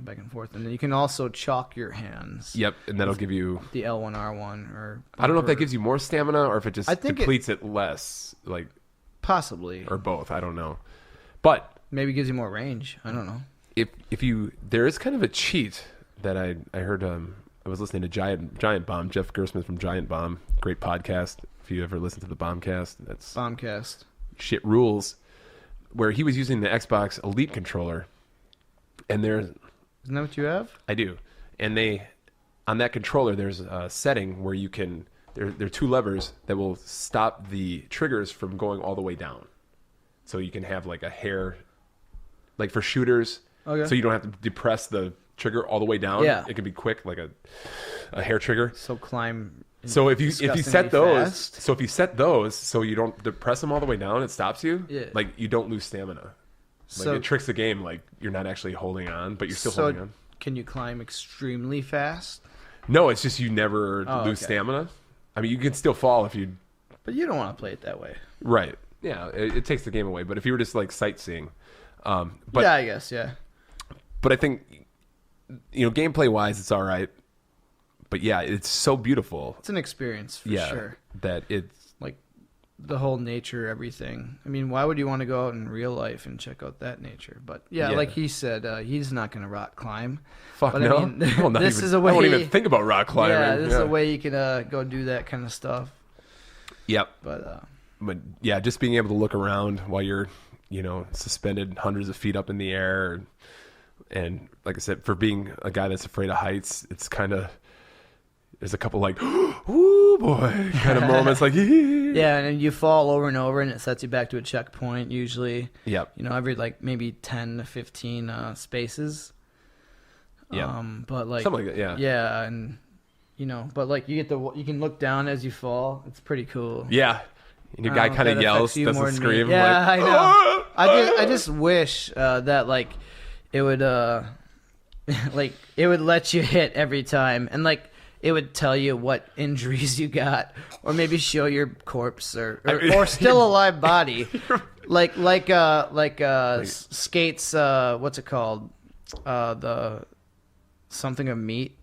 back and forth. And then you can also chalk your hands. Yep, and that'll give you the L1, R1, or I don't know if that gives you more stamina or if it just depletes it less, possibly, or both. I don't know, but maybe it gives you more range. I don't know. If you there is kind of a cheat that I heard. I was listening to Giant Bomb, Jeff Gersman from Giant Bomb, great podcast. If you ever listen to the Bombcast, that's Bombcast. Shit rules. Where he was using the Xbox Elite controller, and isn't that what you have? I do, and on that controller there's a setting where you can there are two levers that will stop the triggers from going all the way down, so you can have like a hair, like for shooters. Okay. So you don't have to depress the trigger all the way down. Yeah. It can be quick, like a hair trigger. So climb. So if you set those, fast. so you don't depress them all the way down, it stops you. Yeah. Like you don't lose stamina. Like it tricks the game. Like you're not actually holding on, but you're still holding on. Can you climb extremely fast? No, it's just you never lose stamina. I mean, you can still fall if you. But you don't want to play it that way. Right. Yeah. It takes the game away. But if you were just like sightseeing, but yeah, I guess But I think, gameplay wise, it's all right. But yeah, it's so beautiful. It's an experience for sure. That it's like the whole nature, everything. I mean, why would you want to go out in real life and check out that nature? But yeah. Like he said, he's not going to rock climb. Fuck but no. I mean, this is a way. I won't even think about rock climbing. Yeah, this is a way you can go do that kind of stuff. Yep. But yeah, just being able to look around while you're, suspended hundreds of feet up in the air. And like I said, for being a guy that's afraid of heights, it's kind of, there's a couple like, ooh boy, kind of moments like, yeah, and you fall over and over, and it sets you back to a checkpoint usually. Yep. Every maybe 10 to 15 spaces. Yeah. But something like that. Yeah. Yeah, and but you can look down as you fall. It's pretty cool. Yeah. And your guy kind of yells, doesn't scream. Yeah, I know. I just wish that it would it would let you hit every time, and it would tell you what injuries you got, or maybe show your corpse or still alive body, Skates. What's it called? The something of meat.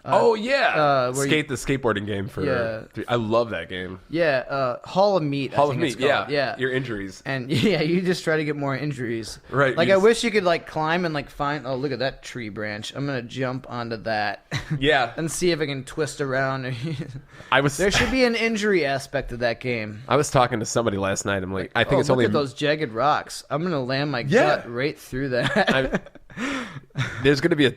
Oh yeah, where the skateboarding game for. Yeah. I love that game. Yeah, Hall of Meat. Hall I of think it's Meat. called. Yeah, your injuries. And yeah, you just try to get more injuries. Right. Like I wish you could like climb and like find. Oh, look at that tree branch. I'm gonna jump onto that. Yeah. And see if I can twist around. There should be an injury aspect of that game. I was talking to somebody last night. I'm like, I think it's look only. at those jagged rocks. I'm gonna land my gut right through that. There's gonna be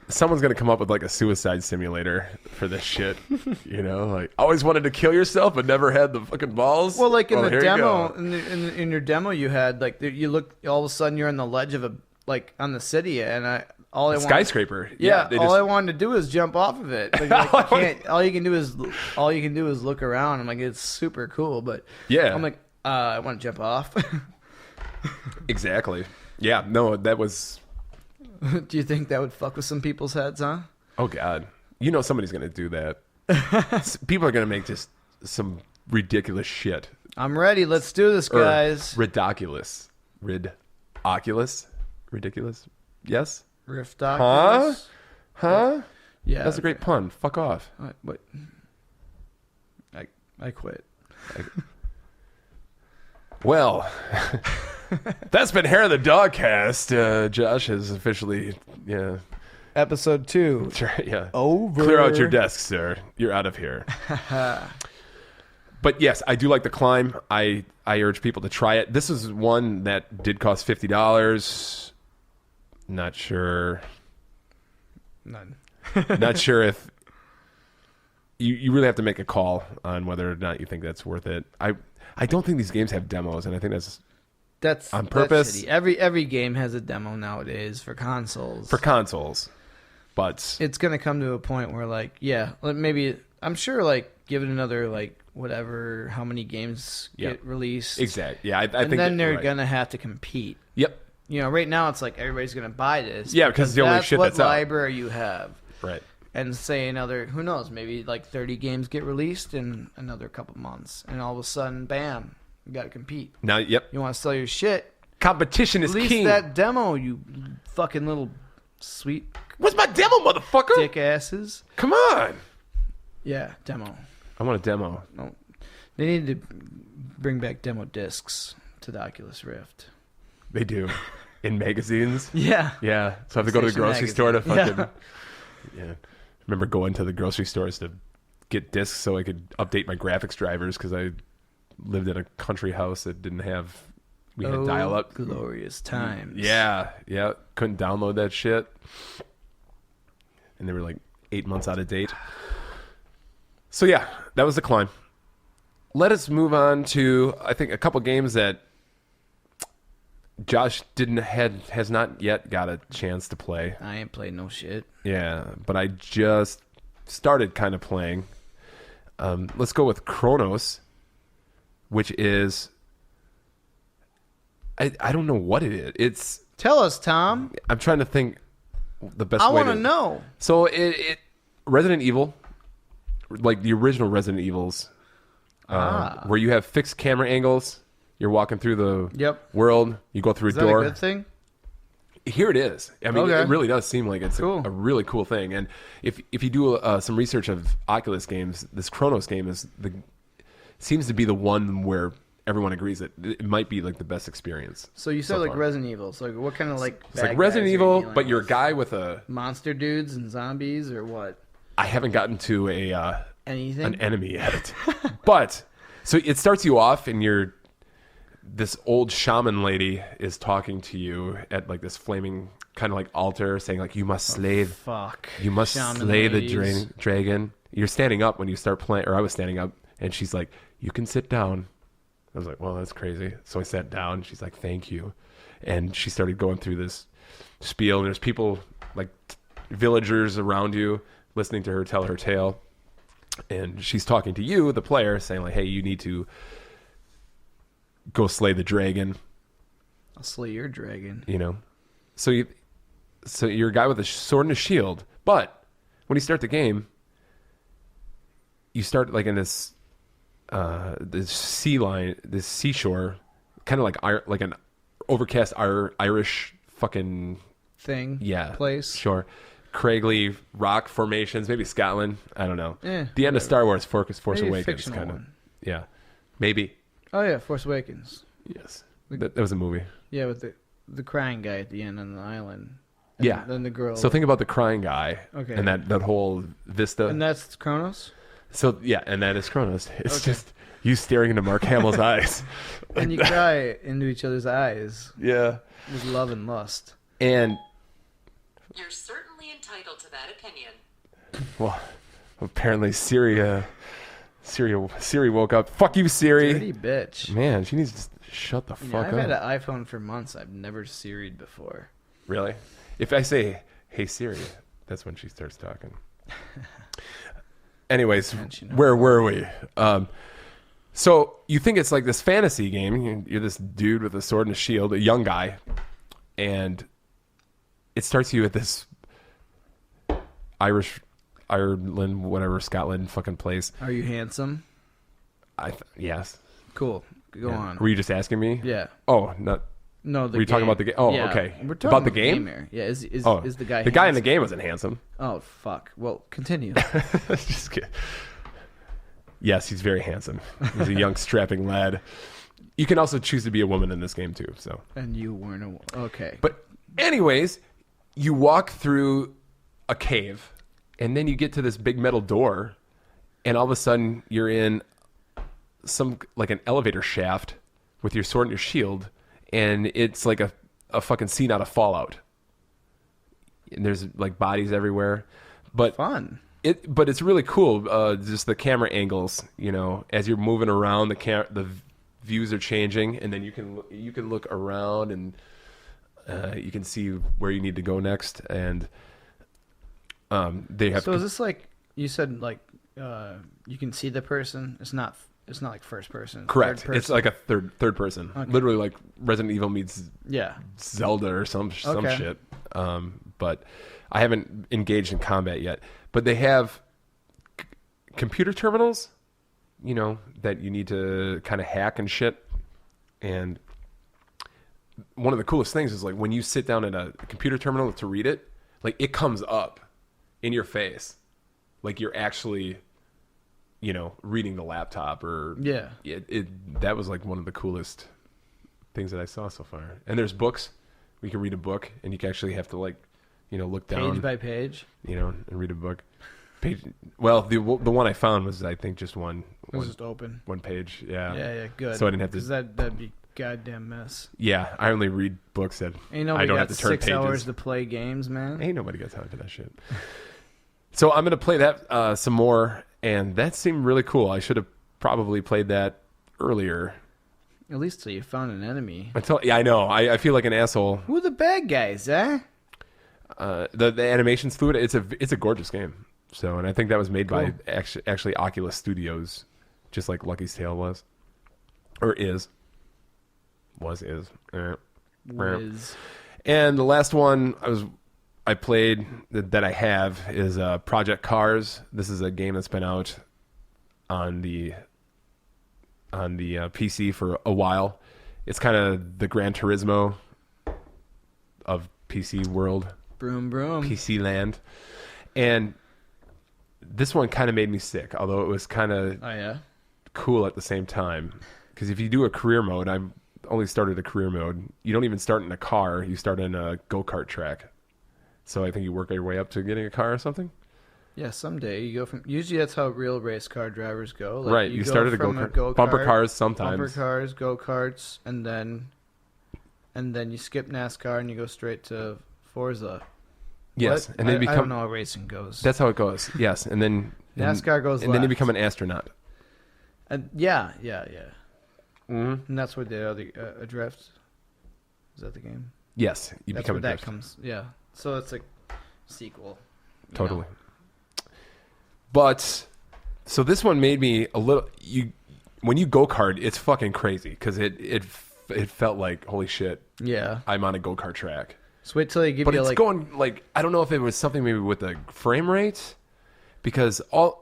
someone's gonna come up with like a suicide simulator for this shit. You know, like always wanted to kill yourself but never had the fucking balls. Well, like in the here you demo, go. in your demo, you had like you look all of a sudden you're on the ledge of a like on the city, and skyscraper. I wanted to do is jump off of it. But you're like, you can't. All you can do is look around. I'm like, it's super cool, but yeah, I'm like, I want to jump off. Exactly. Yeah. No, that was. Do you think that would fuck with some people's heads, huh? Oh God, you know somebody's gonna do that. People are gonna make just some ridiculous shit. I'm ready. Let's do this, guys. Ridiculous. Ridiculous. Ridiculous. Yes. Rift Oculus. Huh? Yeah. That's a great pun. Fuck off. What? I quit. Well, that's been Hair of the Dogcast. Josh has officially, Episode 2. Yeah. Over. Clear out your desk, sir. You're out of here. But yes, I do like the climb. I urge people to try it. This is one that did cost $50. Not sure. None. Not sure if you really have to make a call on whether or not you think that's worth it. I don't think these games have demos, and I think that's on purpose. That's every game has a demo nowadays for consoles. But it's gonna come to a point where maybe I'm sure give it another whatever how many games get released. Exactly. Yeah, I think then they're gonna have to compete. Yep. You know, right now it's like everybody's gonna buy this. Yeah, because it's the only shit that's out. What library you have. Right. And say another, who knows, maybe 30 games get released in another couple months. And all of a sudden, bam, you got to compete. Now, yep. You want to sell your shit. Competition is king. Release that demo, you fucking little sweet. What's my demo, motherfucker? Dick asses. Come on. Yeah, demo. I want a demo. No, they need to bring back demo discs to the Oculus Rift. They do. In magazines? Yeah. Yeah. So I have to go to the grocery store to fucking... Yeah. Remember going to the grocery stores to get discs so I could update my graphics drivers because I lived in a country house that didn't have... We had dial-up. Glorious times. Yeah. Yeah. Couldn't download that shit. And they were 8 months out of date. So yeah, that was the climb. Let us move on to, I think, a couple games that Josh has not yet got a chance to play. I ain't played no shit. Yeah, but I just started kind of playing. Let's go with Chronos, which is... I don't know what it is. It's... Tell us, Tom. I'm trying to think the best I way want to know. So it Resident Evil, like the original Resident Evils, where you have fixed camera angles. You're walking through the world. You go through a door. Is that a good thing? Here it is. I mean, it really does seem like it's a really cool thing. And if you do some research of Oculus games, this Chronos game seems to be the one where everyone agrees that it might be the best experience. So you said Resident Evil. So what kind of it's like Resident Evil, but you're a guy with a monster dudes and zombies or what? I haven't gotten to an enemy yet, but so it starts you off and this old shaman lady is talking to you at this flaming kind of altar, saying you must slay the dragon. You're standing up when you start playing, or I was standing up, and she's like, "You can sit down." I was like, "Well, that's crazy." So I sat down. She's like, "Thank you," and she started going through this spiel. And there's people villagers around you listening to her tell her tale, and she's talking to you, the player, saying "Hey, you need to go slay the dragon." I'll slay your dragon. So you're a guy with a sword and a shield, but when you start the game, you start in this this seashore, kind of like an overcast Irish fucking thing. Yeah, place. Sure. Craigley rock formations, maybe Scotland. I don't know. Eh, the end of Star Wars, Force Maybe a Awakens, fictional kind of. one. Yeah, maybe. Oh yeah, Force Awakens. Yes, that was a movie. Yeah, with the crying guy at the end on the island. And Yeah. then the girl. So think about the crying guy. Okay. And that whole vista. And that's Kronos. So yeah, and that is Kronos. It's Okay. just you staring into Mark Hamill's eyes. And you cry into each other's eyes Yeah. with love and lust. And You're certainly entitled to that opinion. well, apparently Siri woke up. Fuck you, Siri. Dirty bitch. Man, she needs to shut the You know, fuck I've up. had an iPhone for months. I've never Siri'd before. Really? If I say, "Hey Siri," that's when she starts talking. Anyways, And she knows. where were we? So you think it's like this fantasy game. You're this dude with a sword and a shield, a young guy, and it starts you at this Ireland, whatever, Scotland fucking place. Are you handsome? Yes. Cool. Go Yeah. on. Were you just asking me? Yeah. Oh, not. No, the Were you talking game. about the game? Oh, Yeah. okay. We're talking About the game? here. Yeah, is the guy The guy in the handsome? game wasn't handsome. Oh, fuck. Well, continue. Just kidding. Yes, he's very handsome. He's a young, strapping lad. You can also choose to be a woman in this game too. So, And you weren't a... Okay. but anyways, you walk through a cave, and then you get to this big metal door, and all of a sudden you're in some like an elevator shaft with your sword and your shield, and it's like a fucking scene out of Fallout. And there's like bodies everywhere, but Fun. But it's really cool. Just the camera angles, you know, as you're moving around, the views are changing, and then you can look around and you can see where you need to go next. And they have. So is this like... You said, like, you can see the person? It's not like first person. correct. Third person. It's like a third person, Okay. literally like Resident Evil meets Yeah. Zelda or some Okay. shit. But I haven't engaged in combat yet. But they have computer terminals, you know, that you need to kind of hack and shit. And one of the coolest things is like when you sit down at a computer terminal to read it, like it comes up in your face, like you're actually, you know, reading the laptop or Yeah. that was like one of the coolest things that I saw so far. And there's books. We can read a book, and you can actually have to like, you know, look down Page by page. you know, and read a book. Well, the one I found was I think just one It was just open. one page. Yeah. Yeah, good. So I didn't have to. 'Cause that'd be a goddamn mess. Yeah, I only read books that Ain't I nobody don't got have to turn 6 pages. hours to play games, man. Ain't nobody got time for that shit. So I'm gonna play that some more, and that seemed really cool. I should have probably played that earlier. At least till you found an enemy. Yeah, I know. I feel like an asshole. Who are the bad guys, eh? The animation's fluid. It's a gorgeous game. So, and I think that was made by Cool. actually Oculus Studios, just like Lucky's Tale was, or is. Wiz. And the last one I played that I have is Project Cars. This is a game that's been out on the PC for a while. It's kind of the Gran Turismo of PC world. Broom, broom. PC land. And this one kind of made me sick, although it was kind of Oh, yeah? cool at the same time. Because if you do a career mode, I've only started a career mode. You don't even start in a car. You start in a go-kart track. So I think you work your way up to getting a car or something. Yeah, someday you go from... Usually that's how real race car drivers go. Like, Right, you go started a from go-kart. Bumper cars sometimes. Bumper cars, go-karts, and then you skip NASCAR and you go straight to Forza. Yes, What? and then I become... don't know how racing goes. That's how it goes. Yes, and then... NASCAR goes and then you left. become an astronaut. Yeah. Mm-hmm. And that's where the other Drift. Is that the game? Yes, you That's become where a that drift. comes. Yeah. So it's like sequel. you Totally. know. But so this one made me a little. When you go kart, it's fucking crazy because it felt like holy shit. Yeah. I'm on a go kart track, So wait till they give but you it's like. going like I don't know if it was something maybe with the frame rate because all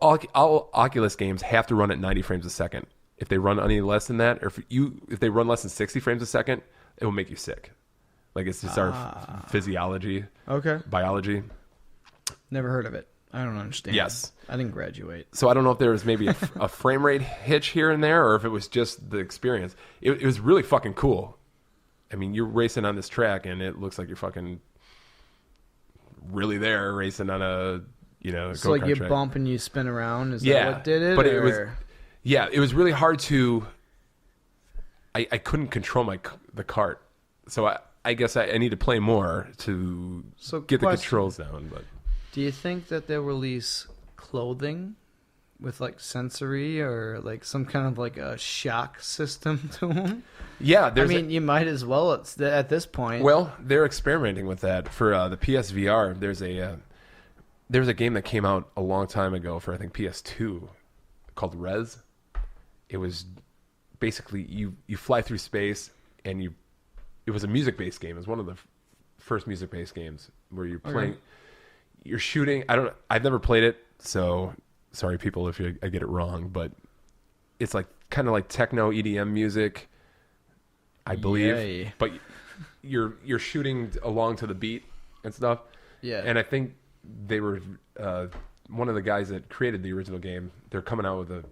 Oculus games have to run at 90 frames a second. If they run any less than that, or if they run less than 60 frames a second, it will make you sick. Like it's just our physiology. Okay. Biology. Never heard of it. I don't understand. Yes. I didn't graduate. So I don't know if there was maybe a frame rate hitch here and there, or if it was just the experience. It was really fucking cool. I mean, you're racing on this track, and it looks like you're fucking really there racing on a So like you track. bump and you spin around. Is that what did it? But it was really hard to. I couldn't control the cart, so I guess I need to play more to get the controls down. But do you think that they'll release clothing with like sensory or like some kind of like a shock system to them? Yeah, you might as well at this point. Well, they're experimenting with that for the PSVR. There's a game that came out a long time ago for I think PS2 called Rez. It was basically you fly through space and it was a music-based game. It was one of the first music-based games where you're playing, you're shooting. I've never played it, so sorry people if I get it wrong, but it's like kind of like techno EDM music, I believe. Yay. But you're shooting along to the beat and stuff. Yeah. And I think they were one of the guys that created the original game. They're coming out with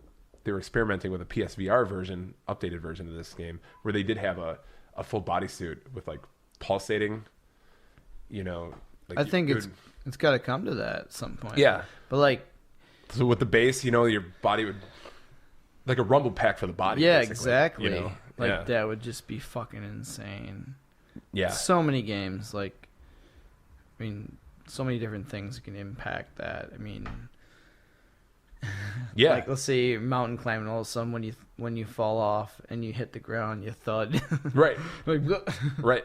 they were experimenting with a PSVR version, updated version of this game, where they did have a full bodysuit with like pulsating, like I think it's got to come to that at some point. Yeah. But like, so with the bass, your body would like a rumble pack for the body. yeah, basically, exactly. Like yeah. that would just be fucking insane. Yeah. So many games, like, so many different things can impact that. Yeah. Like, let's say you're mountain climbing, all of a sudden when you fall off and you hit the ground, you thud. Right. Like, Right.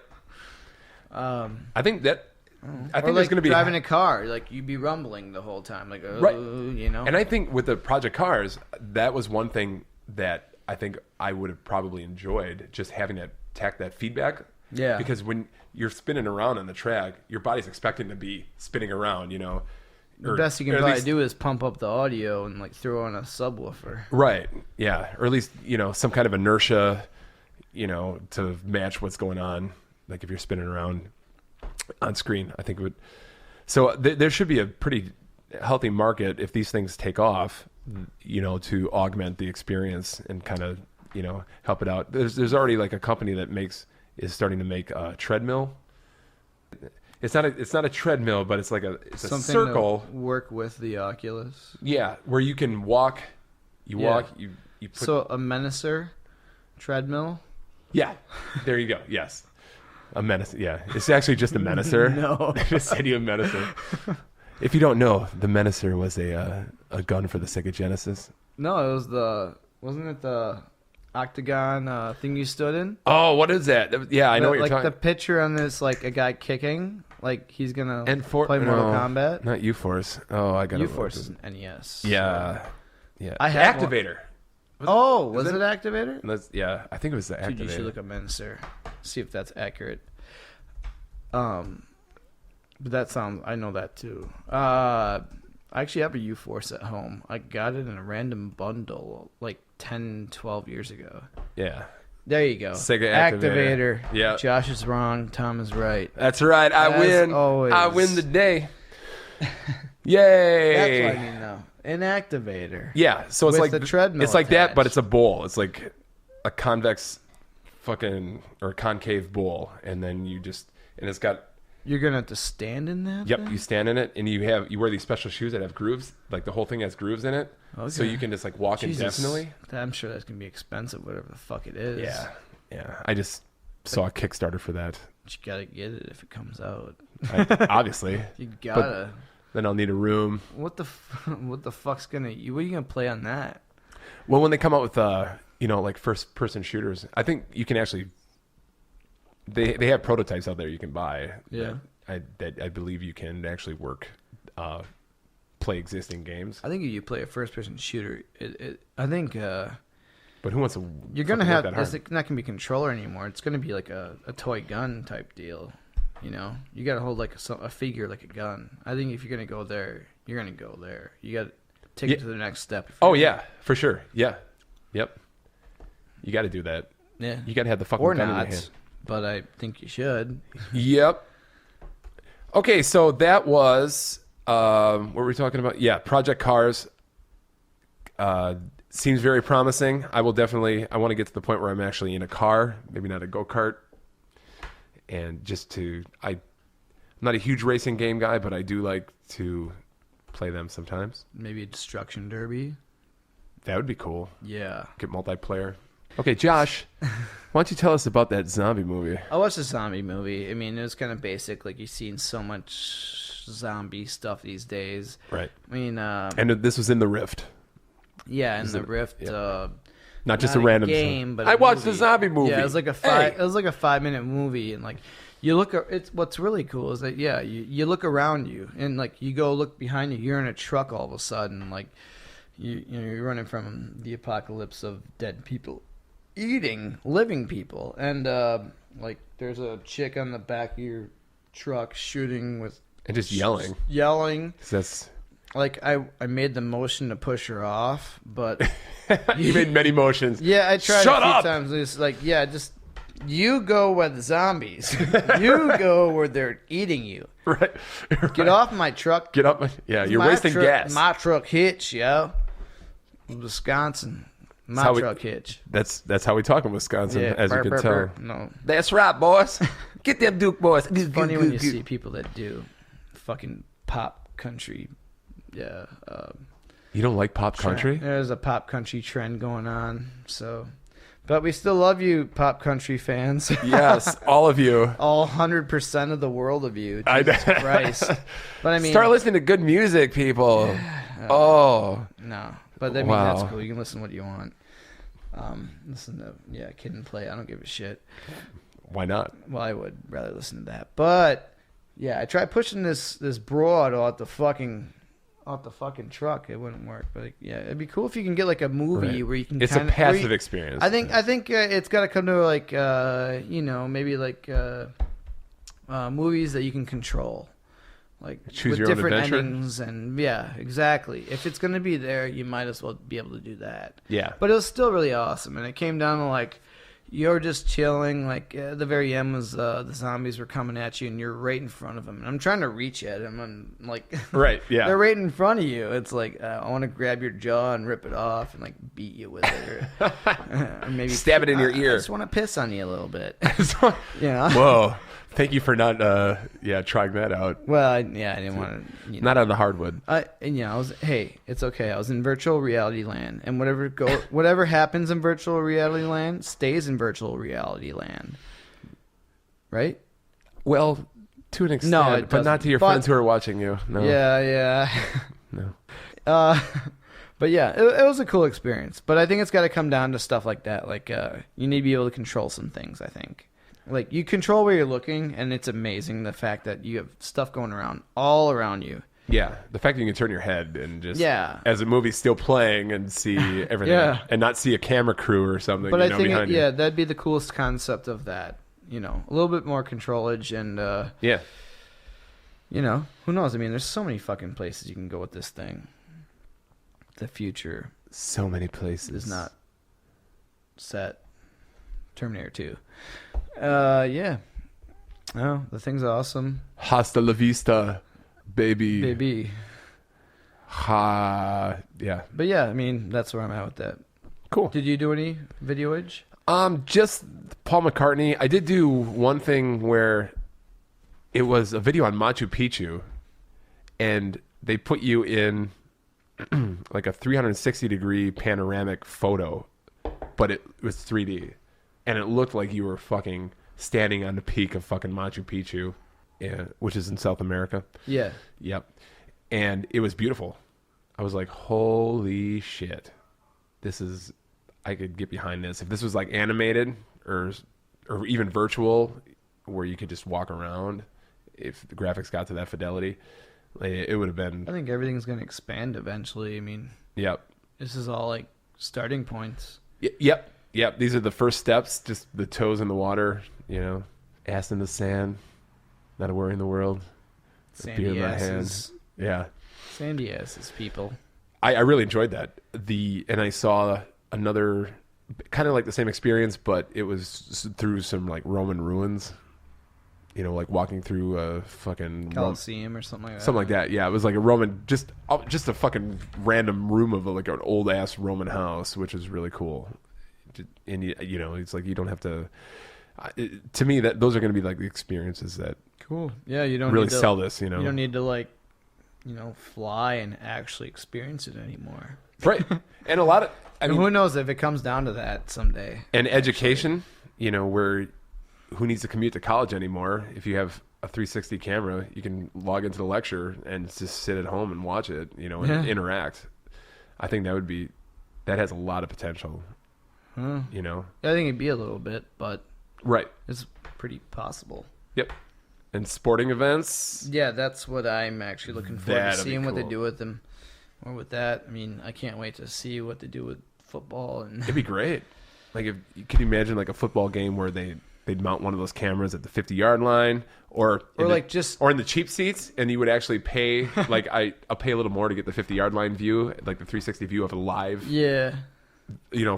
I think that. I think or there's like going to be driving a car, like you'd be rumbling the whole time, like Right. And I think with the Project Cars, that was one thing that I think I would have probably enjoyed, just having that feedback. Yeah. Because when you're spinning around on the track, your body's expecting to be spinning around, the best you can probably do is pump up the audio and like throw on a subwoofer. Right. Yeah. Or at least, some kind of inertia, to match what's going on. Like if you're spinning around on screen, I think it would. So there should be a pretty healthy market if these things take off, to augment the experience and kind of, help it out. There's already like a company that is starting to make a treadmill. It's not a treadmill, but it's like a circle. To work with the Oculus. Yeah, where you can walk. You walk. You put. So a Menacer treadmill. Yeah, there you go. Yes, a Menacer. Yeah, it's actually just a Menacer. No, I just said you a Menacer. If you don't know, the Menacer was a gun for the Sega Genesis. No, it was wasn't it the octagon thing you stood in? Oh, what is that? Yeah, I know what you're talking. Like the picture on this, like a guy kicking, like he's gonna play Mortal No, Kombat. Not U-Force. Oh, I got U-Force is an NES. Yeah, yeah. I have Activator. Was it Activator? Yeah, I think it was the Activator. Dude, you should look up Menacer. See if that's accurate. But that sounds. I know that too. I actually have a U-Force at home. I got it in a random bundle like 10, 12 years ago. Yeah. There you go. Sega Activator. Yeah. Josh is wrong. Tom is right. That's right. I win. Always. I win the day. Yay. That's what I mean now. An Activator. Yeah. So it's With like the treadmill It's like attached. that, but it's a bowl. It's like a convex or concave bowl. And then it's got. You're going to have to stand in that? Yep, thing? you stand in it, and you wear these special shoes that have grooves. Like the whole thing has grooves in it, so Okay. you can just like walk indefinitely. I'm sure that's going to be expensive, whatever the fuck it is. Yeah. I just saw a Kickstarter for that. But you got to get it if it comes out. Obviously, You got to. then I'll need a room. What the fuck's going to... What are you going to play on that? Well, when they come out with like first-person shooters, I think you can actually. They have prototypes out there you can buy. Yeah. That I believe you can actually play existing games. I think if you play a first-person shooter, I think But who wants to? you're gonna have. that It's hard? not gonna be a controller anymore. It's gonna be like a toy gun type deal. You gotta hold like a figure like a gun. I think if you're gonna go there, you're gonna go there. You gotta take it to the next step. Oh yeah, for sure. Yeah, yep. You got to do that. Yeah. You got to have the fucking Or gun in your not, hand. but I think you should. Yep. Okay, so that was What were we talking about? Yeah, Project Cars. Seems very promising. I want to get to the point where I'm actually in a car, maybe not a go-kart. And I'm not a huge racing game guy, but I do like to play them sometimes. Maybe a destruction derby. That would be cool. Yeah. Get multiplayer. Okay, Josh, why don't you tell us about that zombie movie? I watched the zombie movie. I mean, it was kind of basic. Like, you've seen so much zombie stuff these days. Right. I mean, and this was in the Rift. Yeah, in the Rift. Yeah. Not just not a random game, but I watched the zombie movie. Yeah, it was like a 5-minute movie, and like you look. It's what's really cool is that you look around you, and like you go look behind you. You're in a truck all of a sudden, like you're running from the apocalypse of dead people eating living people, and like there's a chick on the back of your truck shooting with and just yelling. That's like I made the motion to push her off, but you made many motions. Yeah, I tried Shut a few up! times. It's like, just you go where the zombies. You go where they're eating you. Right. Get off my truck. Get up. Yeah, you're wasting gas. My truck hitch, yo. Wisconsin. My truck hitch. That's how we talk in Wisconsin, as you can tell. No. That's right, boys. Get them Duke boys. It's funny when you see people that do fucking pop country. Yeah. You don't like pop country? There's a pop country trend going on. So, but we still love you, pop country fans. Yes, all of you. All 100% of the world of you. Jesus Christ. But I mean, start listening to good music, people. No, but I mean that's cool. You can listen to what you want. Listen to Kid and Play. I don't give a shit. Why not? Well, I would rather listen to that. But yeah, I tried pushing this broad out the fucking truck. It wouldn't work. But it'd be cool if you can get like a movie where you can. It's a passive experience. I think it's got to come to like maybe like movies that you can control, like choose with your own different adventure. endings and exactly. If it's gonna be there, you might as well be able to do that. Yeah. But it was still really awesome, and it came down to like. You're just chilling, like at the very end was the zombies were coming at you, and you're right in front of them. And I'm trying to reach at them, and like, right, yeah, they're right in front of you. It's like I want to grab your jaw and rip it off, and like beat you with it, or maybe stab it in your ear. I just want to piss on you a little bit. Yeah. Whoa. Thank you for not, trying that out. Well, I didn't want to. Not on the hardwood. It's okay. I was in virtual reality land, and whatever happens in virtual reality land stays in virtual reality land. Right? Well, to an extent, but not to your friends who are watching you. No. Yeah. No. But yeah, it was a cool experience. But I think it's got to come down to stuff like that. Like, you need to be able to control some things, I think. Like, you control where you're looking, and it's amazing the fact that you have stuff going around all around you. Yeah, the fact that you can turn your head and just, as a movie's still playing and see everything, and not see a camera crew or something. But I think, behind you. That'd be the coolest concept of that. A little bit more controlage and, who knows? I mean, there's so many fucking places you can go with this thing. The future. So many places. Is not set. Terminator 2. Yeah. Oh, the thing's awesome. Hasta la vista, baby. Yeah. But yeah, I mean, that's where I'm at with that. Cool. Did you do any videoage? Just Paul McCartney. I did do one thing where it was a video on Machu Picchu, and they put you in like a 360-degree panoramic photo, but it was 3D. And it looked like you were fucking standing on the peak of fucking Machu Picchu, which is in South America. Yeah. Yep. And it was beautiful. I was like, holy shit. I could get behind this. If this was like animated or even virtual, where you could just walk around, if the graphics got to that fidelity, it would have been... I think everything's going to expand eventually. I mean... Yep. This is all like starting points. Yep. These are the first steps, just the toes in the water, ass in the sand, not a worry in the world. Sandy asses. Yeah. Sandy asses, people. I really enjoyed that. And I saw another, kind of like the same experience, but it was through some like Roman ruins. you know, like walking through a fucking Coliseum or something like that. something like that. Yeah, it was like a Roman, just a fucking random room of like an old ass Roman house, which is really cool. And you know, it's like you don't have to. To me, that those are going to be like the experiences that Cool. Yeah, you don't really need to, sell this. You know, You don't need to like, fly and actually experience it anymore. right? And a lot of, I mean, who knows if it comes down to that someday. and education. You know, where who needs to commute to college anymore? If you have a 360 camera, you can log into the lecture and just sit at home and watch it. You know, and interact. I think that has a lot of potential. You know, I think it'd be a little bit, but right? it's pretty possible. Yep. And sporting events. Yeah, that's what I'm actually looking forward to That'd be seeing what they cool. do with them, or with that. I mean, I can't wait to see what they do with football and. It'd be great. Like, if you could imagine like a football game where they'd mount one of those cameras at the 50-yard line, or in the cheap seats, and you would actually pay like I'll pay a little more to get the 50-yard line view, like the 360 view of a live,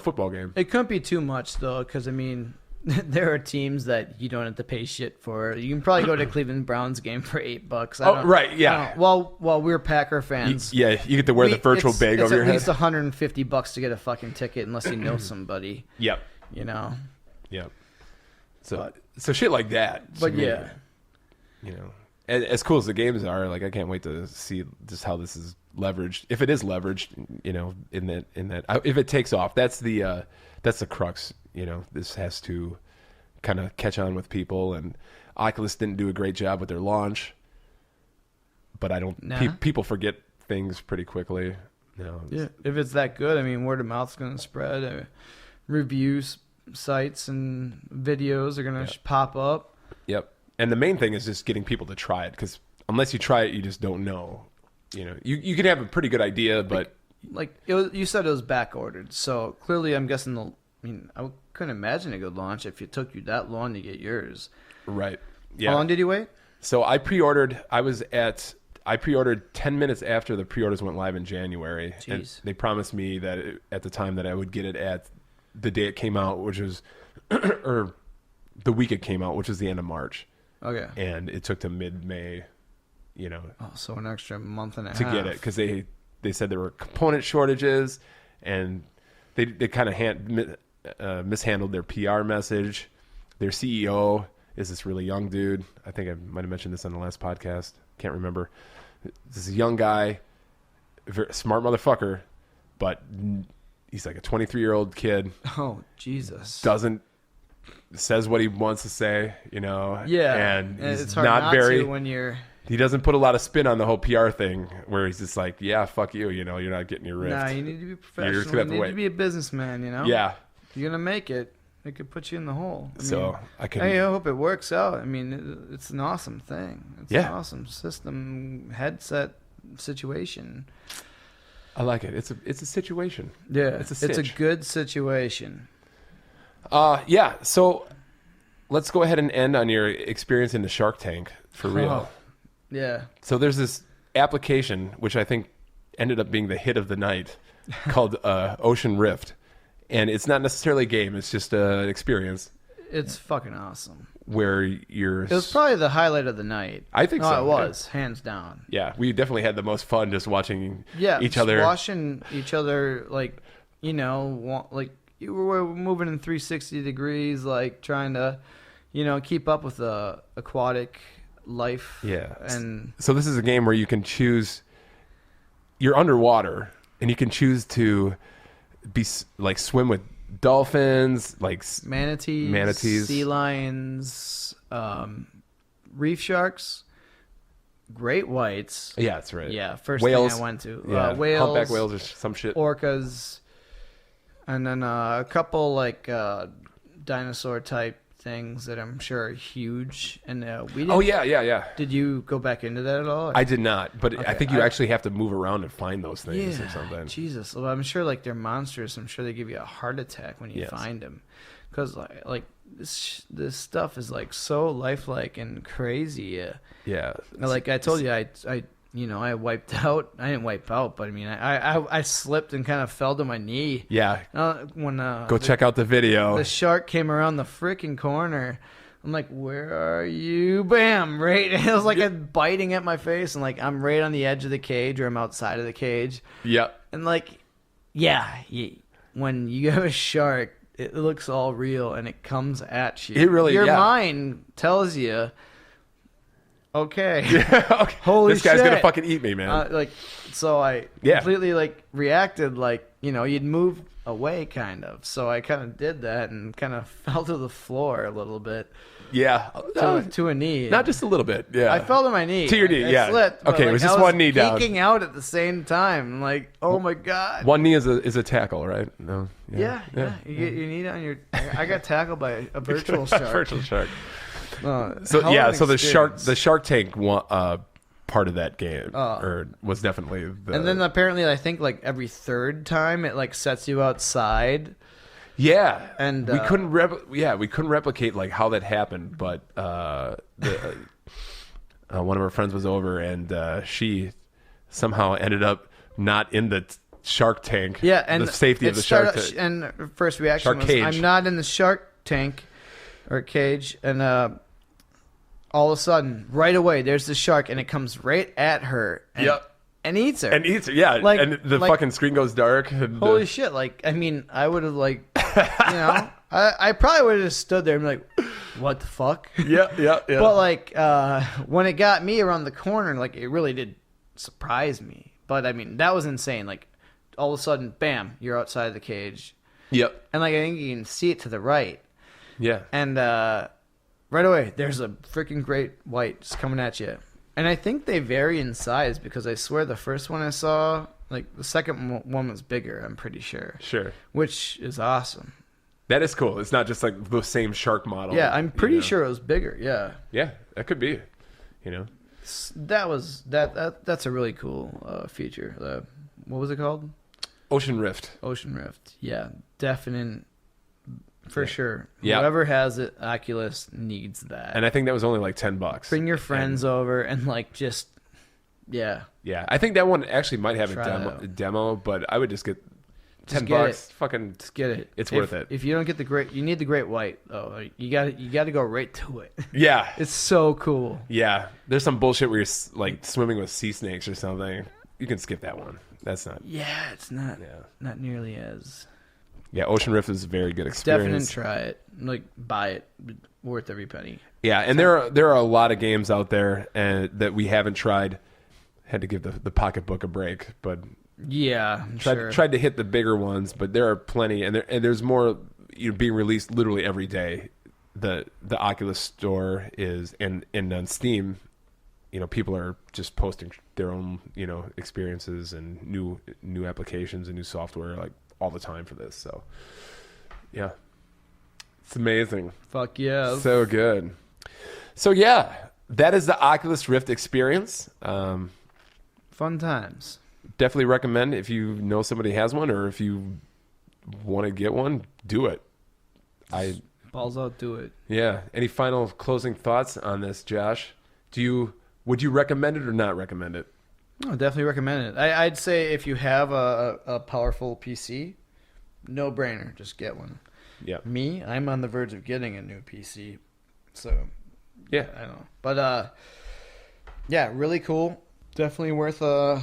football game. It couldn't be too much though, because I mean, there are teams that you don't have to pay shit for. You can probably go to Cleveland Browns game for $8. Oh, right, yeah. While we're Packer fans, You get to wear the virtual bag over your head. It's at least $150 to get a fucking ticket, unless you know somebody. Yep. You know. Yep. So shit like that. But to me, yeah. You know, and as cool as the games are, like I can't wait to see just how this is leveraged. If it is leveraged, you know, in that if it takes off, that's the crux. You know, this has to kind of catch on with people, and Oculus didn't do a great job with their launch. But I don't. Nah. People forget things pretty quickly. You know, Yeah, if it's that good, I mean, word of mouth's going to spread. Reviews sites and videos are going to pop up. Yep. And the main thing is just getting people to try it, because unless you try it, you just don't know. You know, you can have a pretty good idea, but you said it was back ordered, so clearly I'm guessing I couldn't imagine a good launch if it took you that long to get yours. Right. Yeah. How long did you wait? So I pre-ordered. I pre-ordered 10 minutes after the pre-orders went live in January. Jeez. And they promised me that at the time that I would get it at the day it came out, which was, or the week it came out, which was the end of March. Okay. And it took to mid-May, you know. Oh, so an extra month and a half. To get it, because they said there were component shortages, and they kind of mishandled their PR message. Their CEO is this really young dude. I think I might have mentioned this on the last podcast. Can't remember. This is a young guy, very smart motherfucker, but he's like a 23-year-old kid. Oh, Jesus. Says what he wants to say, you know. Yeah. And he's it's hard not very. when you're. He doesn't put a lot of spin on the whole PR thing, where he's just like, yeah, fuck you, you know, you're not getting your Rift. Nah, you need to be You're professional. just gonna You have to need wait. to be a businessman, you know? Yeah. If you're going to make it, it could put you in the hole. I hope it works out. I mean, it's an awesome thing. It's an awesome system, headset situation. I like it. It's a situation. Yeah. It's a good situation. Yeah. So let's go ahead and end on your experience in the Shark Tank for real. Oh, yeah. So there's this application, which I think ended up being the hit of the night, called Ocean Rift. And it's not necessarily a game. It's just an experience. It's fucking awesome. Where you're... It was probably the highlight of the night. I think so. It was, hands down. Yeah, we definitely had the most fun just watching each other. other. Watching each other, like, you know, like, you were moving in 360 degrees, like, trying to, you know, keep up with the aquatic life. Yeah. And so this is a game where you can choose... You're underwater, and you can choose to be like swim with dolphins, like manatees, sea lions, reef sharks, great whites. Yeah, that's right. Yeah, first whales. thing I went to. Yeah, whales, humpback whales or some shit. Orcas, and then a couple like dinosaur type things that I'm sure are huge. And we didn't, oh yeah. Did you go back into that at all? I did not, but Okay, I think you actually have to move around and find those things or something. Jesus, well, I'm sure like they're monsters. I'm sure they give you a heart attack when you Yes. find them, because like this stuff is like so lifelike and crazy. Yeah. Like I told you, I wiped out. I didn't wipe out, but I mean, I slipped and kind of fell to my knee. Yeah. When Go check out the video. The shark came around the freaking corner. I'm like, where are you? Bam! Right. And it was like biting at my face, and like I'm right on the edge of the cage, or I'm outside of the cage. Yep. And like, yeah, when you have a shark, it looks all real, and it comes at you. It really, your yeah. mind tells you, okay, Okay. holy this guy's shit. gonna fucking eat me, man. Like, so I completely like reacted like, you know, you'd move away kind of. So I kind of did that and kind of fell to the floor a little bit. Yeah. To a knee. Not just a little bit. Yeah. I fell to my knee. To your knee, I yeah. slipped, but, Okay, it like, was just I one knee down. peeking out at the same time. I'm like, oh my God. One knee is a tackle, right? No. Yeah. You get your knee on your. I got tackled by a virtual shark. Virtual shark. Hell So of an yeah, so the experience. Shark Tank part of that game or was definitely the. And then apparently, I think like every third time it like sets you outside. Yeah, And, we couldn't replicate like how that happened, but one of our friends was over and she somehow ended up not in the Shark Tank. Yeah, and the safety it of the Shark started- Tank. And first reaction Shark was, cage. I'm not in the Shark Tank or cage, and all of a sudden, right away, there's the shark, and it comes right at her. And, Yep. And eats her. And eats her, yeah. Like- and the like- fucking screen goes dark. And, Holy shit! Like, I mean, I would have like, you know, I probably would have just stood there and be like, what the fuck? yeah. But like, when it got me around the corner, like it really did surprise me. But I mean, that was insane. Like, all of a sudden, bam, you're outside the cage, Yep. and like I think you can see it to the right, Yeah. and right away there's a freaking great white just coming at you. And I think they vary in size because I swear the first one I saw, like the second one was bigger. I'm pretty sure. Sure. Which is awesome. That is cool. It's not just like the same shark model. Yeah, I'm pretty you know? sure it was bigger. Yeah. Yeah, that could be. You know. That's a really cool feature. What was it called? Ocean Rift. Ocean Rift. Yeah, definite for sure. Yeah. Whoever has it, Oculus needs that. And I think that was only like $10. Bring your friends over and like just yeah. Yeah, I think that one actually might have Try it out. a demo, but I would just get $10. get it. Fucking, Just get it. It's worth it. If you don't get you need the great white. Oh, you got to go right to it. yeah, It's so cool. yeah. There's some bullshit where you're like swimming with sea snakes or something. You can skip that one. That's not. Yeah, it's not Yeah. not nearly as Yeah, Ocean Rift is a very good definite. experience. Try it. Like buy it. Worth every penny. Yeah, and there are a lot of games out there that we haven't tried. Had to give the pocketbook a break, but Yeah, I'm sure. tried to hit the bigger ones. But there are plenty, and there's more being released literally every day. The Oculus store is and on Steam, people are just posting their own experiences and new applications and new software like all the time for this. So yeah, it's amazing. Fuck yeah. So good. So yeah, that is the Oculus Rift experience. Fun times. Definitely recommend if you know somebody has one or if you want to get one, do it. Balls out, do it. Yeah. Any final closing thoughts on this, Josh? Would you recommend it or not recommend it? No, definitely recommend it. I'd say if you have a powerful PC, no brainer, just get one. Yeah. Me, I'm on the verge of getting a new PC, so Yeah. I don't know. But yeah, really cool. Definitely worth a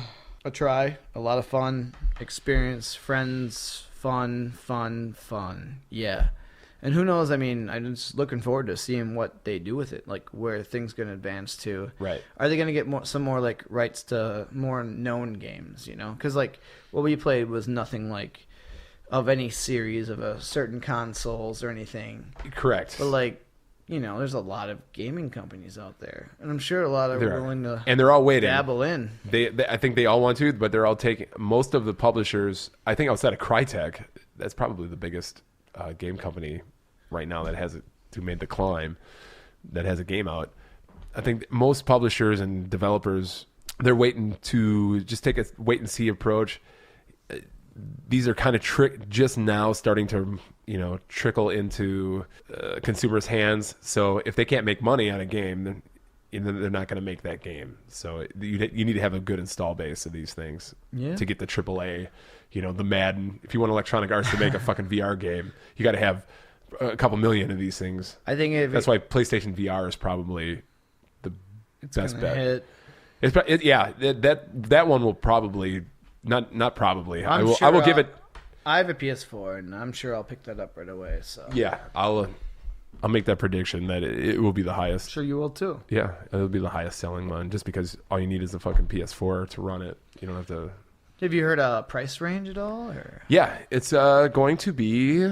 try. A lot of fun, experience, friends, fun. Yeah. And who knows? I mean, I'm just looking forward to seeing what they do with it, like where things going to advance to. Right. Are they going to get some more like rights to more known games? Because like what we played was nothing like of any series of a certain consoles or anything. Correct. But like, there's a lot of gaming companies out there, and I'm sure a lot are willing to and they're all waiting. dabble in. I think they all want to, but they're all taking most of the publishers. I think outside of Crytek, that's probably the biggest game company right now that who made the climb, that has a game out. I think most publishers and developers, they're waiting to just take a wait and see approach. These are kind of just now starting to trickle into consumers' hands. So if they can't make money on a game, then they're not going to make that game. So you need to have a good install base of these things to get the AAA, the Madden. If you want Electronic Arts to make a fucking VR game, you got to have a couple million of these things. I think That's why PlayStation VR is probably the best bet. Hit. That one will probably not probably. I I'm sure will give it. I have a PS4, and I'm sure I'll pick that up right away. So Yeah, I'll make that prediction that it will be the highest. sure you will too. Yeah, it'll be the highest selling one, just because all you need is the fucking PS4 to run it. You don't have to. Have you heard a price range at all? Or? Yeah, it's going to be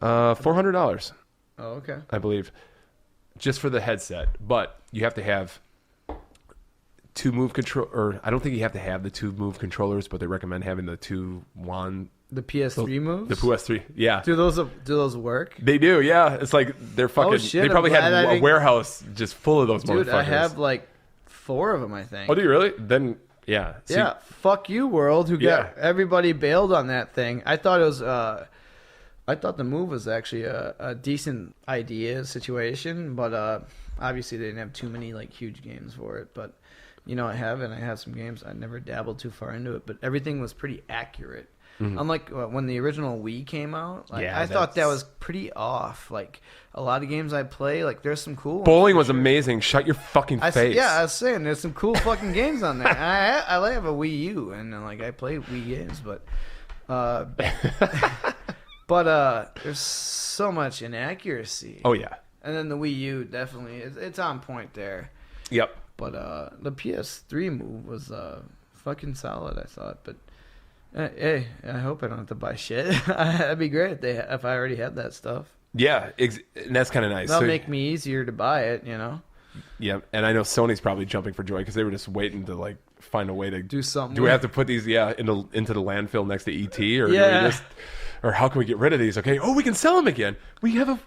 $400, Oh, okay. I believe, just for the headset. But you have to have two move control, or I don't think you have to have the two move controllers, but they recommend having the two one. The PS3 moves. The PS3, yeah. Do those work? They do, yeah. It's like they're fucking. shit, they probably I'm had glad I a didn't- warehouse just full of those Dude, motherfuckers. I have like 4 of them. I think. Oh, do you really? Then yeah. So Yeah, fuck you, world. Who Yeah. got everybody bailed on that thing? I thought it was. I thought the move was actually a decent idea situation, but obviously they didn't have too many like huge games for it. But you know, I have some games. I never dabbled too far into it, but everything was pretty accurate. Unlike when the original Wii came out, like, Yeah, I thought that that's- was pretty off. Like a lot of games I play, like there's some cool ones bowling for was sure. amazing. Shut your fucking face. Yeah, I was saying there's some cool fucking games on there. I have a Wii U, and like I play Wii games, but there's so much inaccuracy. Oh yeah. And then the Wii U definitely it's on point there. Yep. But the PS3 move was fucking solid, I thought. But hey, I hope I don't have to buy shit. That'd be great if I already had that stuff. Yeah, and that's kind of nice. That'll So- make me easier to buy it, you know. Yeah, and I know Sony's probably jumping for joy because they were just waiting to like find a way to Do something. Do we have to put these into the landfill next to ET, or do Yeah. we just, or how can we get rid of these? Okay, we can sell them again. We have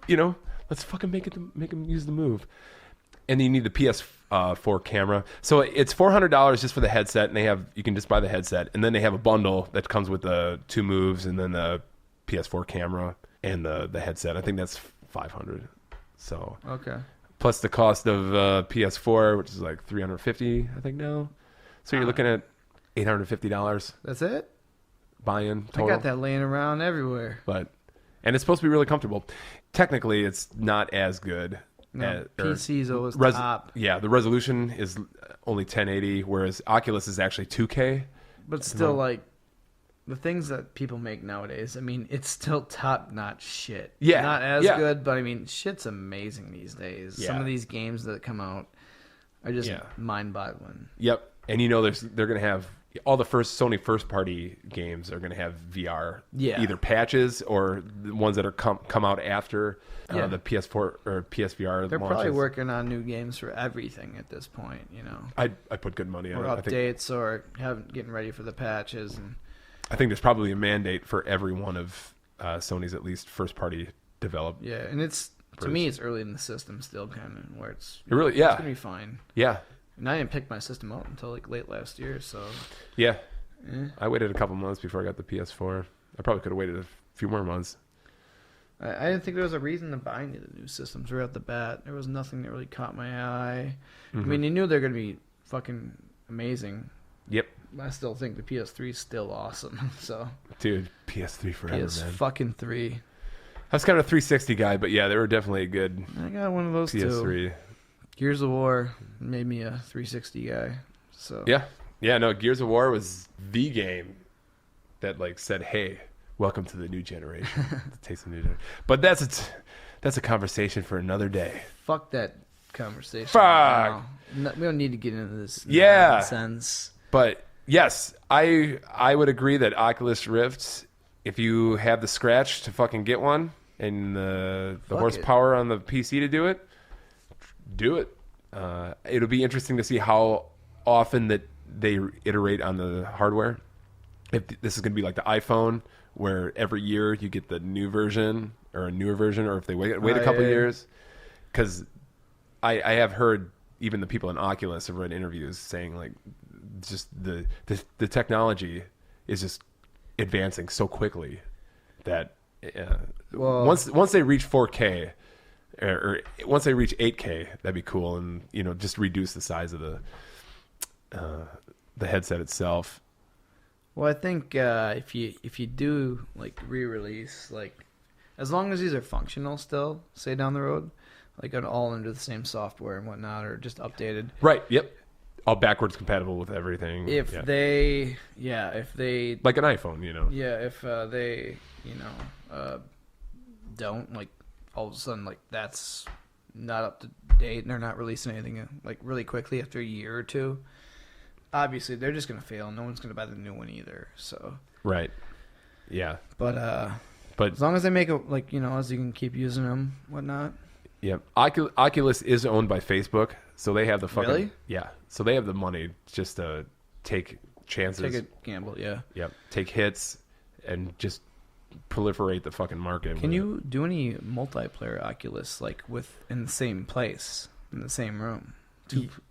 let's fucking make them use the move. And then you need the PS4 camera. So it's $400 just for the headset, and you can just buy the headset, and then they have a bundle that comes with the 2 moves and then the PS4 camera and the headset. I think that's $500. So Okay. plus the cost of PS4, which is like $350, I think now. So you're looking at $850 That's it? buy-in total. I got that laying around everywhere. And it's supposed to be really comfortable. Technically, it's not as good. No, PC's always top. Yeah, the resolution is only 1080, whereas Oculus is actually 2K. But still, like, the things that people make nowadays, I mean, it's still top-notch shit. Yeah, Not as yeah. good, but, I mean, shit's amazing these days. Yeah. Some of these games that come out are just Yeah. mind-boggling. Yep, and they're going to have all the Sony first-party games are going to have VR. Yeah. Either patches or the ones that are come out after Yeah. the PS4 or PSVR. They're launches. probably working on new games for everything at this point, you know. I put good money on Or it. updates or getting ready for the patches. And I think there's probably a mandate for every one of Sony's at least first-party developed. yeah, and to me, it's early in the system still, kind of, where it's It really, it's yeah, going to be fine. yeah, And I didn't pick my system out until like late last year, so yeah. eh. I waited a couple months before I got the PS4. I probably could have waited a few more months. I didn't think there was a reason to buy any of the new systems right off the bat. There was nothing that really caught my eye. I mean, you knew they're going to be fucking amazing. Yep, I still think the PS3 is still awesome. So dude, PS3 forever, PS man. fucking 3. I was kind of a 360 guy, but yeah, they were definitely a good I got one of those too. PS3. Gears of War made me a 360 guy. So Yeah, no, Gears of War was the game that like said, "Hey, welcome to the new generation." Taste the new generation. But that's a conversation for another day. fuck that conversation. Fuck. Right now. No, we don't need to get into this Yeah. nonsense. But yes, I would agree that Oculus Rift, if you have the scratch to fucking get one and the Fuck horsepower on the PC to do it, do it. It'll be interesting to see how often that they iterate on the hardware. If this is going to be like the iPhone, where every year you get the new version or a newer version, or if they wait a couple yeah. years. Because I have heard even the people in Oculus have read interviews saying like just the technology is just advancing so quickly that Well- once they reach 4K or once they reach 8K, that'd be cool, and just reduce the size of the headset itself. Well, I think if you do like re-release, like As long as these are functional still, say down the road, like all under the same software and whatnot, or just updated. Right. Yep. All backwards compatible with everything. If they like an iPhone, you know. Yeah, if they, don't, like, all of a sudden, like, that's not up to date and they're not releasing anything, like, really quickly after a year or two, obviously they're just going to fail. No one's going to buy the new one either, so. Right. Yeah. But as long as they make it, like, as you can keep using them, whatnot. Yep. Oculus is owned by Facebook, so they have the fucking... Really? Yeah. So they have the money just to take chances. Take a gamble, yeah. Yep. Take hits and just proliferate the fucking market. Can you do any multiplayer Oculus, like, in the same place, in the same room?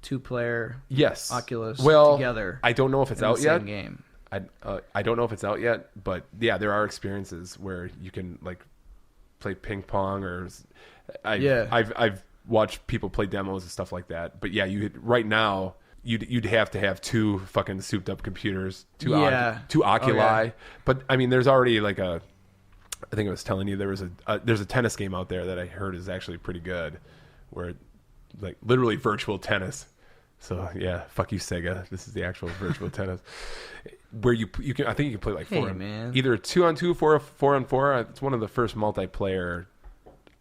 Two-player yes. Oculus Well, together. I don't know if it's in out the yet. same game. I don't know if it's out yet, but yeah, there are experiences where you can, like, play ping pong or... I've watched people play demos and stuff like that. But yeah, right now you'd have to have two fucking souped up computers, two Oculi. But I mean, there's already like I think I was telling you there's a tennis game out there that I heard is actually pretty good, where like literally virtual tennis. So yeah, fuck you, Sega. This is the actual virtual tennis, where you can. I think you can play like either 2-on-2, 4-on-4. It's one of the first multiplayer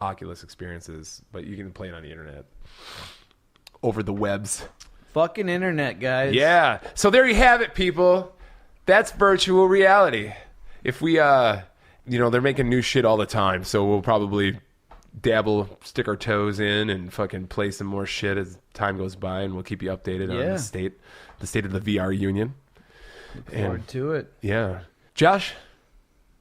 Oculus experiences, but you can play it on the internet over the webs. Fucking internet, guys. Yeah. So there you have it, people. That's virtual reality. If we they're making new shit all the time, so we'll probably stick our toes in and fucking play some more shit as time goes by, and we'll keep you updated on the state of the VR union. Look forward to it. Yeah. Josh,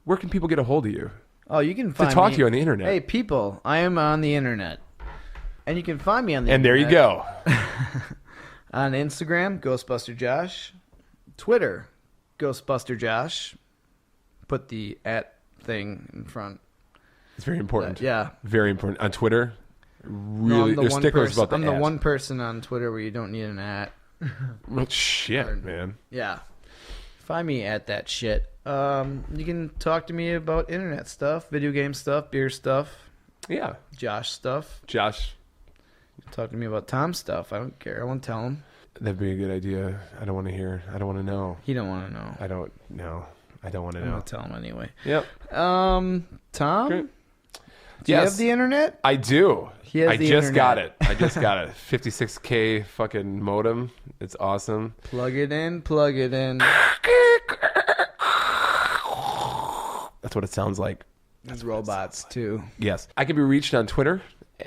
where can people get a hold of you? Oh, you can find to talk me. to you on the internet. Hey, people, I am on the internet. And you can find me on the internet. And there you go. On Instagram, Ghostbuster Josh. Twitter, Ghostbuster Josh. Put the @ in front. It's very important. Yeah. Very important. On Twitter, really, there's sticklers about the I'm the one person on Twitter where you don't need an @ Well, shit, man. Yeah. Find me at that shit. You can talk to me about internet stuff, video game stuff, beer stuff. Yeah. Josh stuff. Josh. Talk to me about Tom stuff. I don't care. I won't tell him. That'd be a good idea. I don't want to hear. I don't want to know. He don't want to know. I don't know. I don't want to know. I'm going to tell him anyway. Yep. Tom? Okay. Do you have the internet? I do. I just got it. 56K fucking modem. It's awesome. Plug it in. That's what it sounds like. There's robots too. Yes. I can be reached on Twitter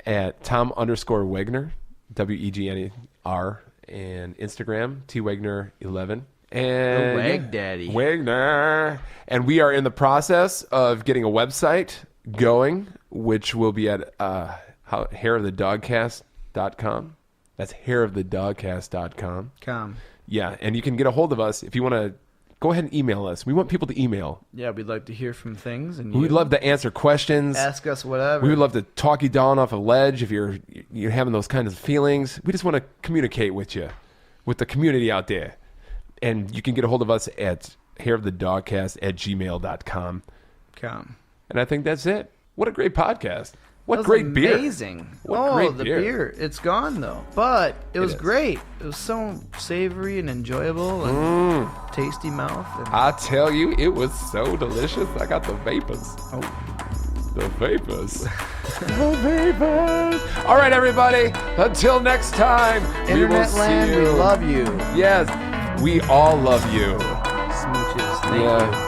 at Tom_Wagner, WEGNER, and Instagram, TWagner11. And Wag Daddy. Wagner. And we are in the process of getting a website going, which will be at hairofthedogcast.com. That's hairofthedogcast.com. Yeah, and you can get a hold of us if you want to. Go ahead and email us. We want people to email. Yeah, we'd like to hear from things, and we'd love to answer questions. Ask us whatever. We would love to talk you down off a ledge if you're having those kinds of feelings. We just want to communicate with you, with the community out there. And you can get a hold of us at hairofthedogcast@gmail.com. And I think that's it. What a great podcast. What great beer. Amazing. What great the beer. It's gone, though. But it was great. It was so savory and enjoyable and tasty mouth. And... I tell you, it was so delicious. I got the vapors. Oh. The vapors. The vapors. All right, everybody. Until next time. Internet land, we love you. Yes, we all love you. Smooches. Thank you.